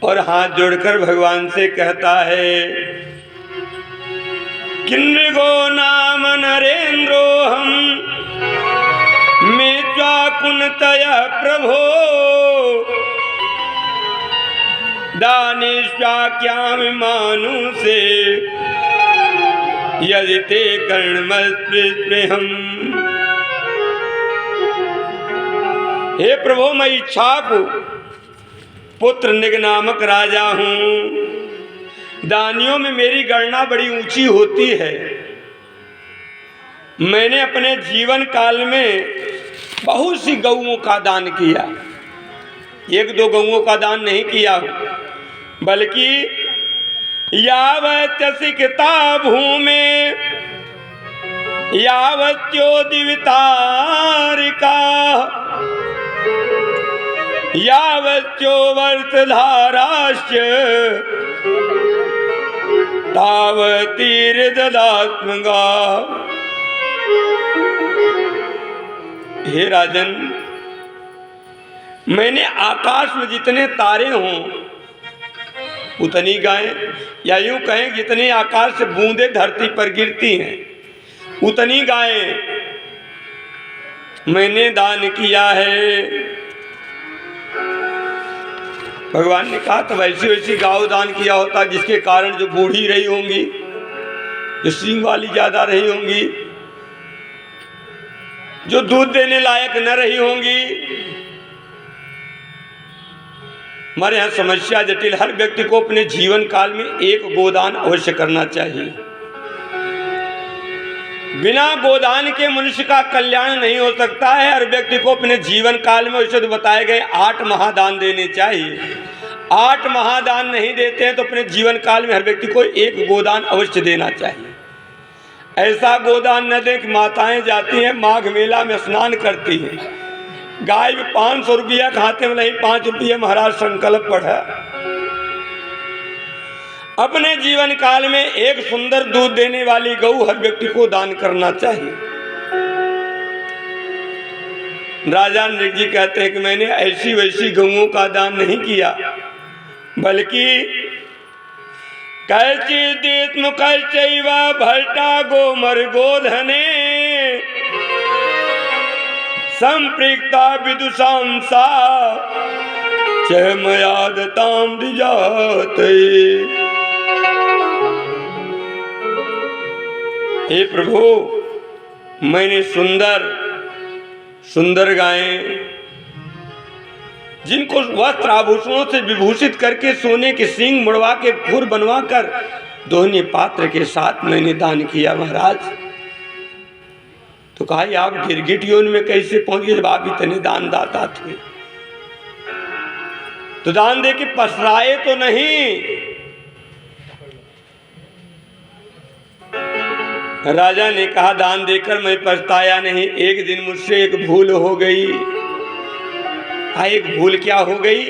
और हाथ जोड़कर भगवान से कहता है किन्नृगो नाम नरेंद्रो हम मेत्वा कुन्तय प्रभो दानेश्वाक्यामि मानुषे यदि ते कर्णमस्पृहम्। हे प्रभु, मैं इच्छाकु पुत्र निग नामक राजा हूँ। दानियों में मेरी गणना बड़ी ऊंची होती है। मैंने अपने जीवन काल में बहुत सी गौओं का दान किया, एक दो गौओं का दान नहीं किया, बल्कि यावत्यसिकता भूमे यावत्योदिवितारिका यावत्यो वर्तधाराश्च तावतीर्ददात्मगा। हे राजन, मैंने आकाश में जितने तारे हों उतनी गायें, या यूं कहें जितनी आकाश से बूंदें धरती पर गिरती हैं उतनी गायें मैंने दान किया है। भगवान ने कहा तो वैसी वैसी गाय दान किया होता जिसके कारण जो बूढ़ी रही होंगी, जो सींग वाली ज्यादा रही होंगी, जो दूध देने लायक न रही होंगी। हमारे यहाँ समस्या जटिल। हर व्यक्ति को अपने जीवन काल में एक गोदान अवश्य करना चाहिए। बिना गोदान के मनुष्य का कल्याण नहीं हो सकता है। हर व्यक्ति को अपने जीवन काल में वैसे तो बताए गए 8 महादान देने चाहिए। 8 महादान नहीं देते हैं तो अपने जीवन काल में हर व्यक्ति को एक गोदान अवश्य देना चाहिए। ऐसा गोदान न दें कि माताएं जाती हैं माघ मेला में स्नान करती हैं, गाय में 500 रुपया खाते में नहीं 5 रुपये महाराज संकल्प पढ़ा। अपने जीवन काल में एक सुंदर दूध देने वाली गऊ हर व्यक्ति को दान करना चाहिए। राजा नृग जी कहते हैं कि मैंने ऐसी वैसी गऊओं का दान नहीं किया, बल्कि कैचिदित्म कैचैवा भल्टा गोमर गोधने संपृक्ता विदुषां सा च मया दतां द्विजाते। हे प्रभु, मैंने सुंदर सुंदर गायें जिनको वस्त्र आभूषणों से विभूषित करके सोने के सींग मुड़वा के खुर बनवा कर दोहनी पात्र के साथ मैंने दान किया महाराज। तो कहा आप गिरगिट योनि में कैसे पहुंच गए जब आप इतने दान दाता थे? तो दान दे के पसराए तो नहीं। राजा ने कहा दान देकर मैं पछताया नहीं। एक दिन मुझसे एक भूल हो गई। एक भूल क्या हो गई?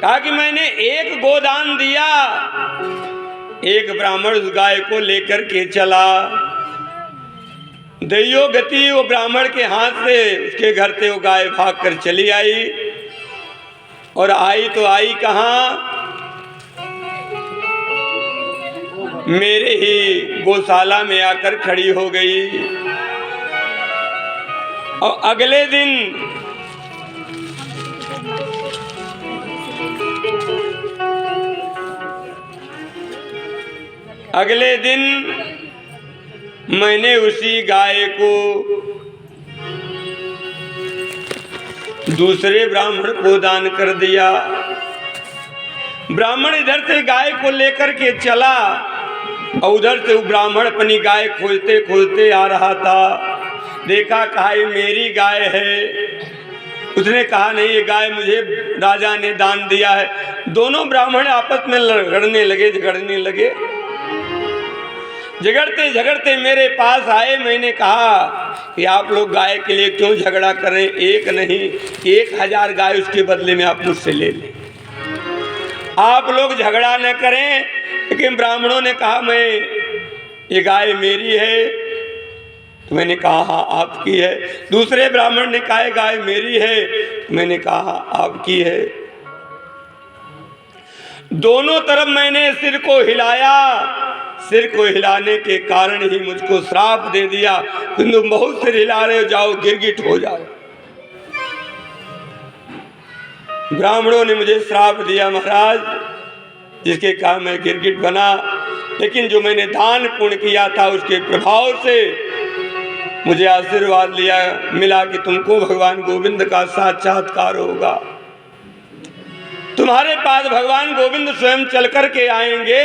कहा कि मैंने एक गोदान दिया, एक ब्राह्मण उस गाय को लेकर के चला। दैयो गति वो ब्राह्मण के हाथ से उसके घर से वो गाय भाग कर चली आई, और आई तो आई कहाँ? मेरे ही गौशाला में आकर खड़ी हो गई। और अगले दिन मैंने उसी गाय को दूसरे ब्राह्मण को दान कर दिया। ब्राह्मण इधर से गाय को लेकर के चला और उधर से वो ब्राह्मण अपनी गाय खोजते खोजते आ रहा था। देखा, कहा ये मेरी गाय है। उसने कहा नहीं, ये गाय मुझे राजा ने दान दिया है। दोनों ब्राह्मण आपस में लड़ने लगे, झगड़ने लगे। झगड़ते झगड़ते मेरे पास आए। मैंने कहा कि आप लोग गाय के लिए क्यों झगड़ा कर रहे हैं? एक नहीं 1000 गाय उसके बदले में आप मुझसे ले लें। आप लोग झगड़ा न करें। लेकिन ब्राह्मणों ने कहा मैं ये गाय मेरी है, तो मैंने कहा हाँ आपकी है। दूसरे ब्राह्मण ने कहा गाय मेरी है, तो मैंने कहा हाँ आपकी है। दोनों तरफ मैंने सिर को हिलाया, सिर को हिलाने के कारण ही मुझको श्राप दे दिया, तुम बहुत सिर हिला रहे हो, जाओ गिरगिट हो जाओ। ब्राह्मणों ने मुझे श्राप दिया महाराज, जिसके कारण मैं गिरगिट बना। लेकिन जो मैंने दान पुण्य किया था उसके प्रभाव से मुझे आशीर्वाद मिला कि तुमको भगवान गोविंद का साक्षात्कार होगा, तुम्हारे पास भगवान गोविंद स्वयं चल कर के आएंगे।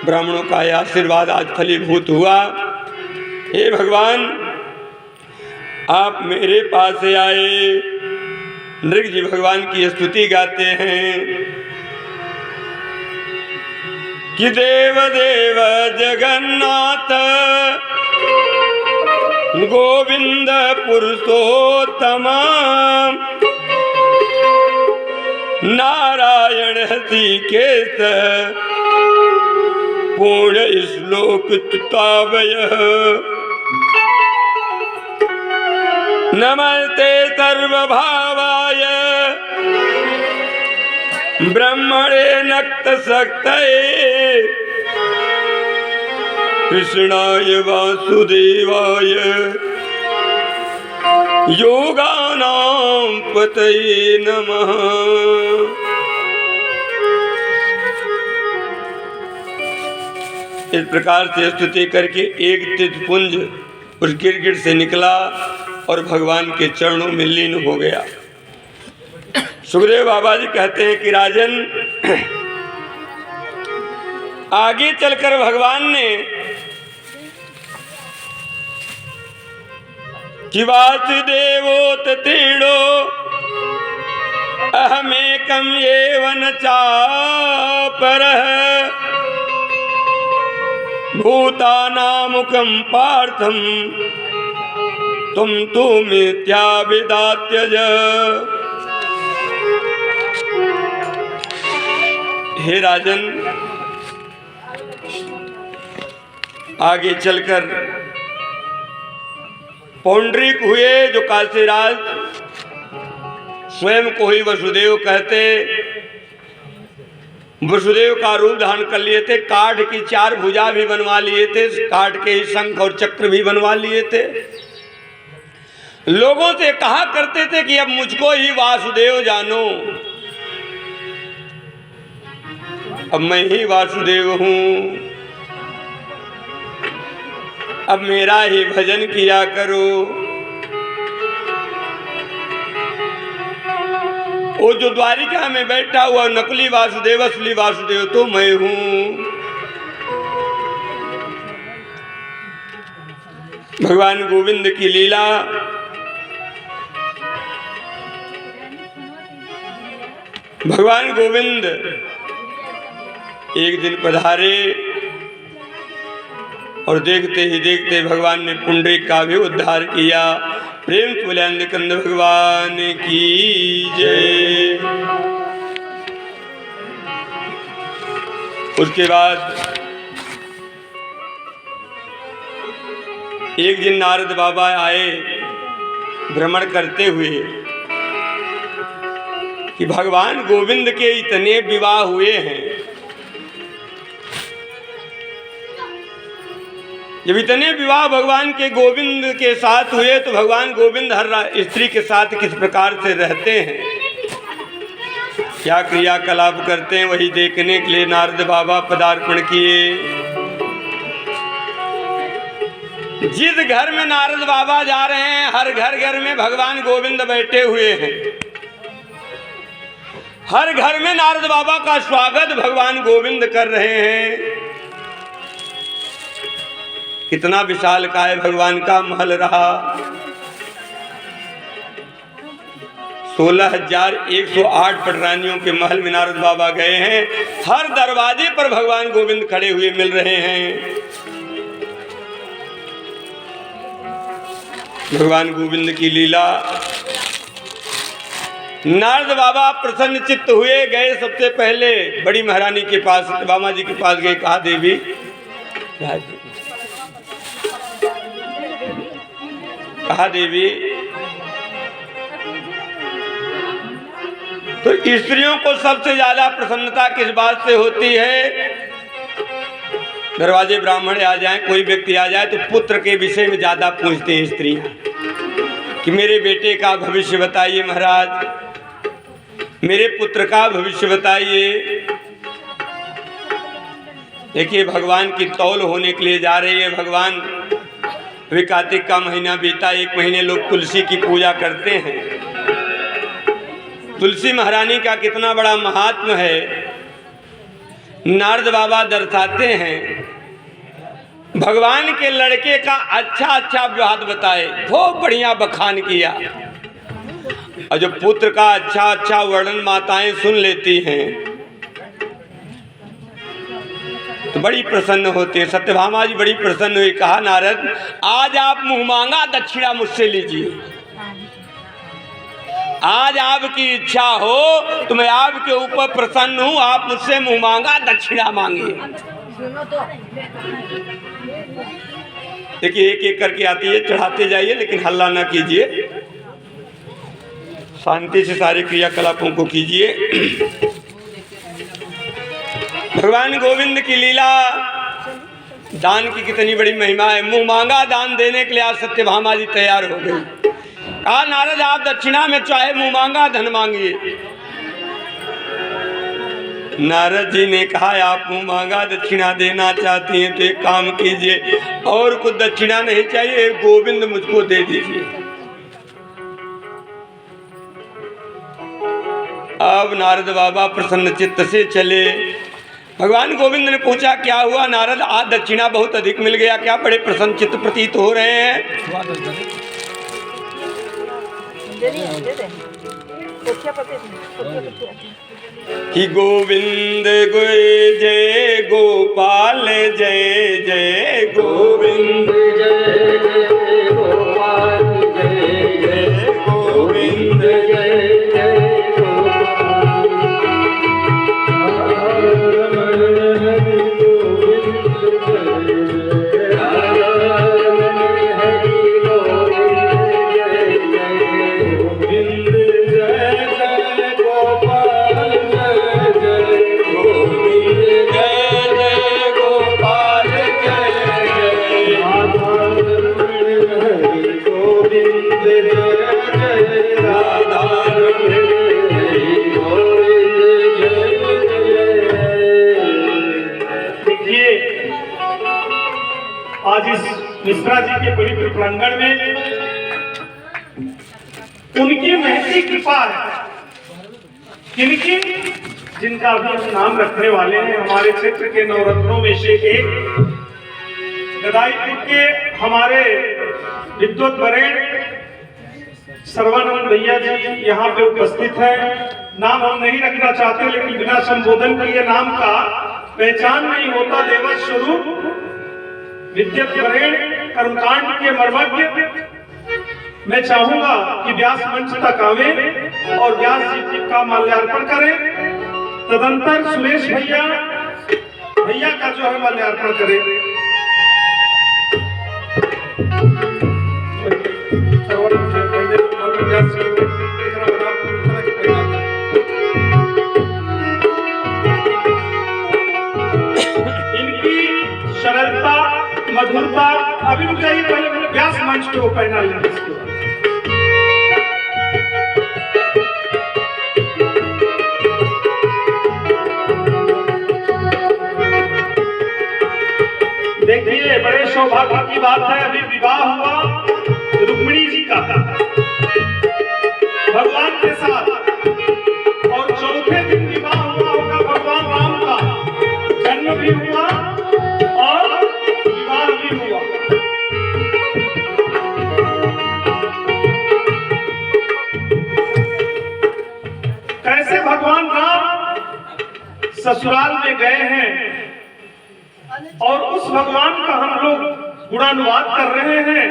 ब्राह्मणों का यह आशीर्वाद आज फलीभूत हुआ। हे भगवान, आप मेरे पास से आए। नृग जी भगवान की स्तुति गाते हैं कि देव देव जगन्नाथ गोविंद पुरुषोत्तम नारायण हृषिकेश पूर्ण श्लोक तुतावय नमस्ते सर्वभावाय ब्रह्मणे नक्तशक्तये कृष्णाय वासुदेवाय योगानां पतये नमः। इस प्रकार से स्तुति करके एक तीर्थपुंज उस गिरगिट से निकला और भगवान के चरणों में लीन हो गया। सुखदेव बाबा जी कहते हैं कि राजन, आगे चलकर भगवान ने कि वासुदेवोत तीणो अहमेकम एवं चापरः भूतानामुकं पार्थम तुम तो मिथ्या विदात्यज। हे राजन, आगे चलकर पौंडरिक हुए जो काशीराज स्वयं को ही वसुदेव कहते, वसुदेव का रूप धारण कर लिए थे। काठ की 4 भुजा भी बनवा लिए थे, काठ के ही शंख और चक्र भी बनवा लिए थे। लोगों से कहा करते थे कि अब मुझको ही वासुदेव जानो, अब मैं ही वासुदेव हूं, अब मेरा ही भजन किया करो। वो जो द्वारिका में बैठा हुआ नकली वासुदेव असली वासुदेव तो मैं हूं। भगवान गोविंद की लीला भगवान गोविंद एक दिन पधारे और देखते ही देखते भगवान ने पुंडरीक का भी उद्धार किया। प्रेम तुल्यांद कंद भगवान की जय। उसके बाद एक दिन नारद बाबा आए भ्रमण करते हुए कि भगवान गोविंद के इतने विवाह हुए हैं, जब इतने विवाह भगवान के गोविंद के साथ हुए तो भगवान गोविंद हर स्त्री के साथ किस प्रकार से रहते हैं, क्या क्रियाकलाप करते हैं, वही देखने के लिए नारद बाबा पदार्पण किए। जिस घर में नारद बाबा जा रहे हैं हर घर घर में भगवान गोविंद बैठे हुए हैं। हर घर में नारद बाबा का स्वागत भगवान गोविंद कर रहे हैं। कितना विशालकाय भगवान का महल रहा। 16,108 पटरानियों के महल में नारद बाबा गए हैं। हर दरवाजे पर भगवान गोविंद खड़े हुए मिल रहे हैं। भगवान गोविंद की लीला। नारद बाबा प्रसन्न चित्त हुए, गए सबसे पहले बड़ी महारानी के पास, सत्यभामा जी के पास गए। कहा देवी कहा देवी, तो स्त्रियों को सबसे ज्यादा प्रसन्नता किस बात से होती है? दरवाजे ब्राह्मण आ जाए, कोई व्यक्ति आ जाए तो पुत्र के विषय में ज्यादा पूछते हैं स्त्रियां कि मेरे बेटे का भविष्य बताइए महाराज, मेरे पुत्र का भविष्य बताइए। देखिए भगवान की तौल होने के लिए जा रही है। भगवान, अभी कार्तिक का महीना बीता, 1 महीने लोग तुलसी की पूजा करते हैं। तुलसी महारानी का कितना बड़ा महात्म है, नारद बाबा दर्शाते हैं। भगवान के लड़के का अच्छा विवाद बताए, बहुत बढ़िया बखान किया, और जो पुत्र का अच्छा वर्णन माताएं सुन लेती हैं तो बड़ी प्रसन्न होती है। सत्यभामा जी बड़ी प्रसन्न हुई, कहा नारद आज आप मुँह मांगा दक्षिणा मुझसे लीजिए, आज आपकी इच्छा हो तो मैं आपके ऊपर प्रसन्न हूँ, आप मुझसे मुँह मांगा दक्षिणा मांगिए। देखिए एक एक करके आती है, चढ़ाते जाइए लेकिन हल्ला ना कीजिए, शांति से सारे क्रियाकलापों को कीजिए। भगवान गोविंद की लीला, दान की कितनी बड़ी महिमा है। मुँह मांगा दान देने के लिए आज सत्यभामा जी तैयार हो गई। कहा नारद आप दक्षिणा में चाहे मुँह मांगा धन मांगिए। नारद जी ने कहा आप मुँह मांगा दक्षिणा देना चाहती हैं तो एक काम कीजिए, और कुछ दक्षिणा नहीं चाहिए, गोविंद मुझको दे दीजिए। अब नारद बाबा प्रसन्न चित्त से चले। भगवान गोविंद ने पूछा क्या हुआ नारद, आज दक्षिणा बहुत अधिक मिल गया, क्या बड़े प्रसन्न चित्त प्रतीत हो रहे हैं? कि गोविंद जय गोपाल जय जय गोविंद जय जय गोपाल जय जय गोविंद जय जय गोपाल आज इस मिश्रा जी के पवित्र प्रांगण में उनकी महती कृपा है, किनकी, जिनका भी हम नाम रखने वाले हैं। हमारे क्षेत्र के नवरत्नों में से एक गदाईपुर के हमारे विद्वत वरेण्य सर्वानंद भैया जी यहाँ पे उपस्थित है। नाम हम नहीं रखना चाहते, लेकिन बिना संबोधन किए नाम का पहचान नहीं होता। देवत स्वरूप विद्युत वरेण्य कर्मकांड के मर्मज्ञ, मैं चाहूंगा कि व्यास मंच तक आवे और व्यास जी का माल्यार्पण करें। तदंतर सुरेश भैया का जो है माल्यार्पण करें। इनकी सरलता मधुरता अभी चाहिए, पहले व्यास मंच को पहना लेना। देखिए बड़े सौभाग्य की बात है, अभी विवाह हुआ रुक्मिणी जी का भगवान के साथ, और चौथे दिन विवाह हुआ होगा भगवान राम का, जन्म भी हुआ और विवाह भी हुआ। कैसे भगवान राम ससुराल में गए हैं और उस भगवान का हम लोग गुणानुवाद कर रहे हैं।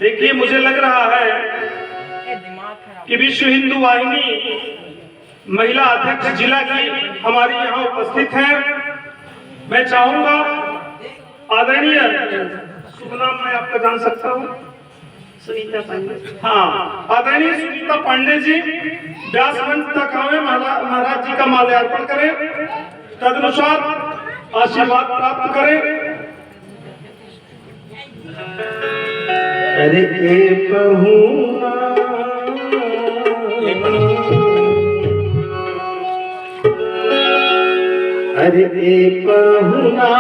देखिए मुझे लग रहा है कि विश्व हिंदू वाहिनी महिला अध्यक्ष जिला की हमारी यहाँ उपस्थित हैं। मैं चाहूंगा आदरणीय, शुभ नाम मैं आपका जान सकता हूँ? सुनीता पांडे। हाँ, आदरणीय सुनीता पांडे जी व्यास मंच तक आवे, महाराज जी का माल्यार्पण करें, तदनुसार आशीर्वाद प्राप्त करें। अरे ए पहुना अरे ए पहुना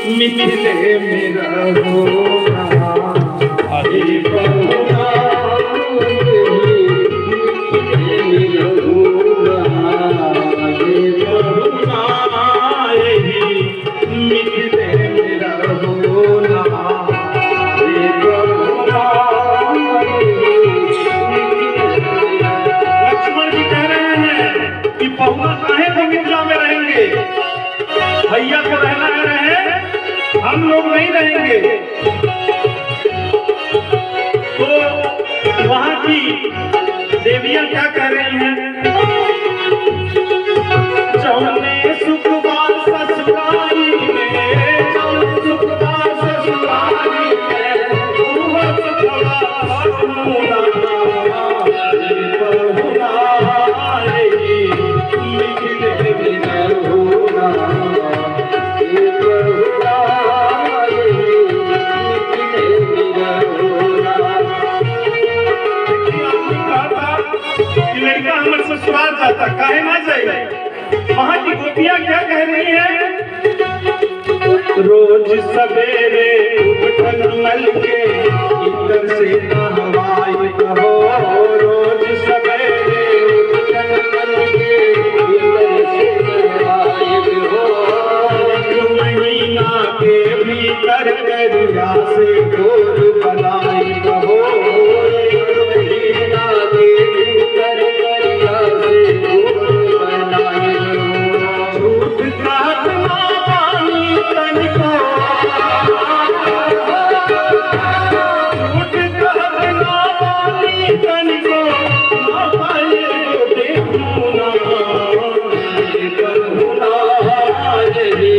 मिथिले मेरा होना, अरे पहुना मिथिले मेरा होना, अरे पहुना मिथिले मेरा होना, अरे पहुना। लक्ष्मण जी कह रहे हैं कि पहुना काहे को मिथिला में रहेंगे, भैया को रहना है रहे, हम लोग नहीं रहेंगे। तो वहां की देवियां क्या कह रही हैं? चौने सुखवार ससुरारी में, चौने सुखवार ससुरारी में, सुखवार पहुना मिथिले मेरा होना, लड़का हमारे ससुराल जाता काहे ना जाए। वहां की गोपियां क्या कह रही है? रोज सवेरे उठन मल के इधर से नहवाई कहो, रोज सवेरे उठन मल के इधर से नहवाई कहो, एक महीना के भीतर करिया से गोर बनाई कहो, एक महीना के भीतर करिया से गोर बनाई कहो, झूठ काटना पानी तनिको, झूठ काटना पानी तनिको, ना पाए देखूं ना, ये करुणा रे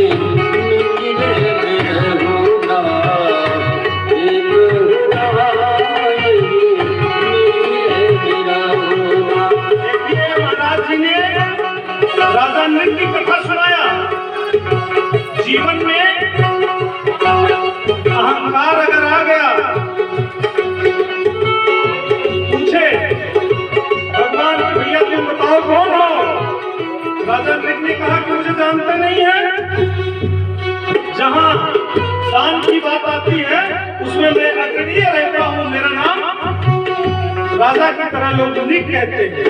राजा नृत्य की कथा सुनाया। जीवन में अहंकार अगर आ गया, पूछे भगवान भैया तुम बताओ कौन हो? राजा नृत्य ने कहा कि मुझे जानते नहीं है। जहां दान की बात आती है उसमें मैं अग्रणीय रहता हूं, मेरा नाम राजा की तरह लोग नृत्य कहते हैं।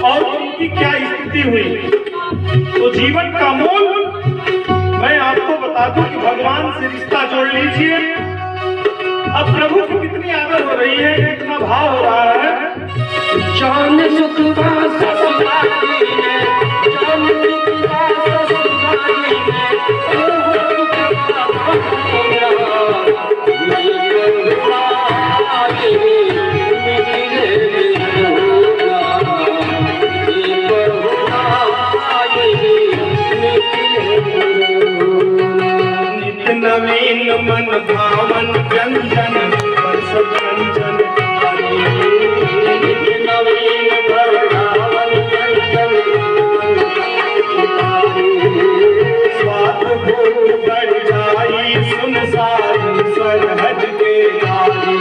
और उनकी क्या स्थिति हुई, तो जीवन का मूल मैं आपको बता दूं कि भगवान से रिश्ता जोड़ लीजिए। अब प्रभु की कितनी आदर हो रही है, कितना भाव हो रहा है। जान सुख ससुरारी में, जान सुख ससुरारी नित्य नवीन मन भावन व्यंजन वर्ष व्यंजन, नित्य नवीन भावन व्यंजन स्वाद भोग बढ़ जाई, सुन सारी सरहद के नारी।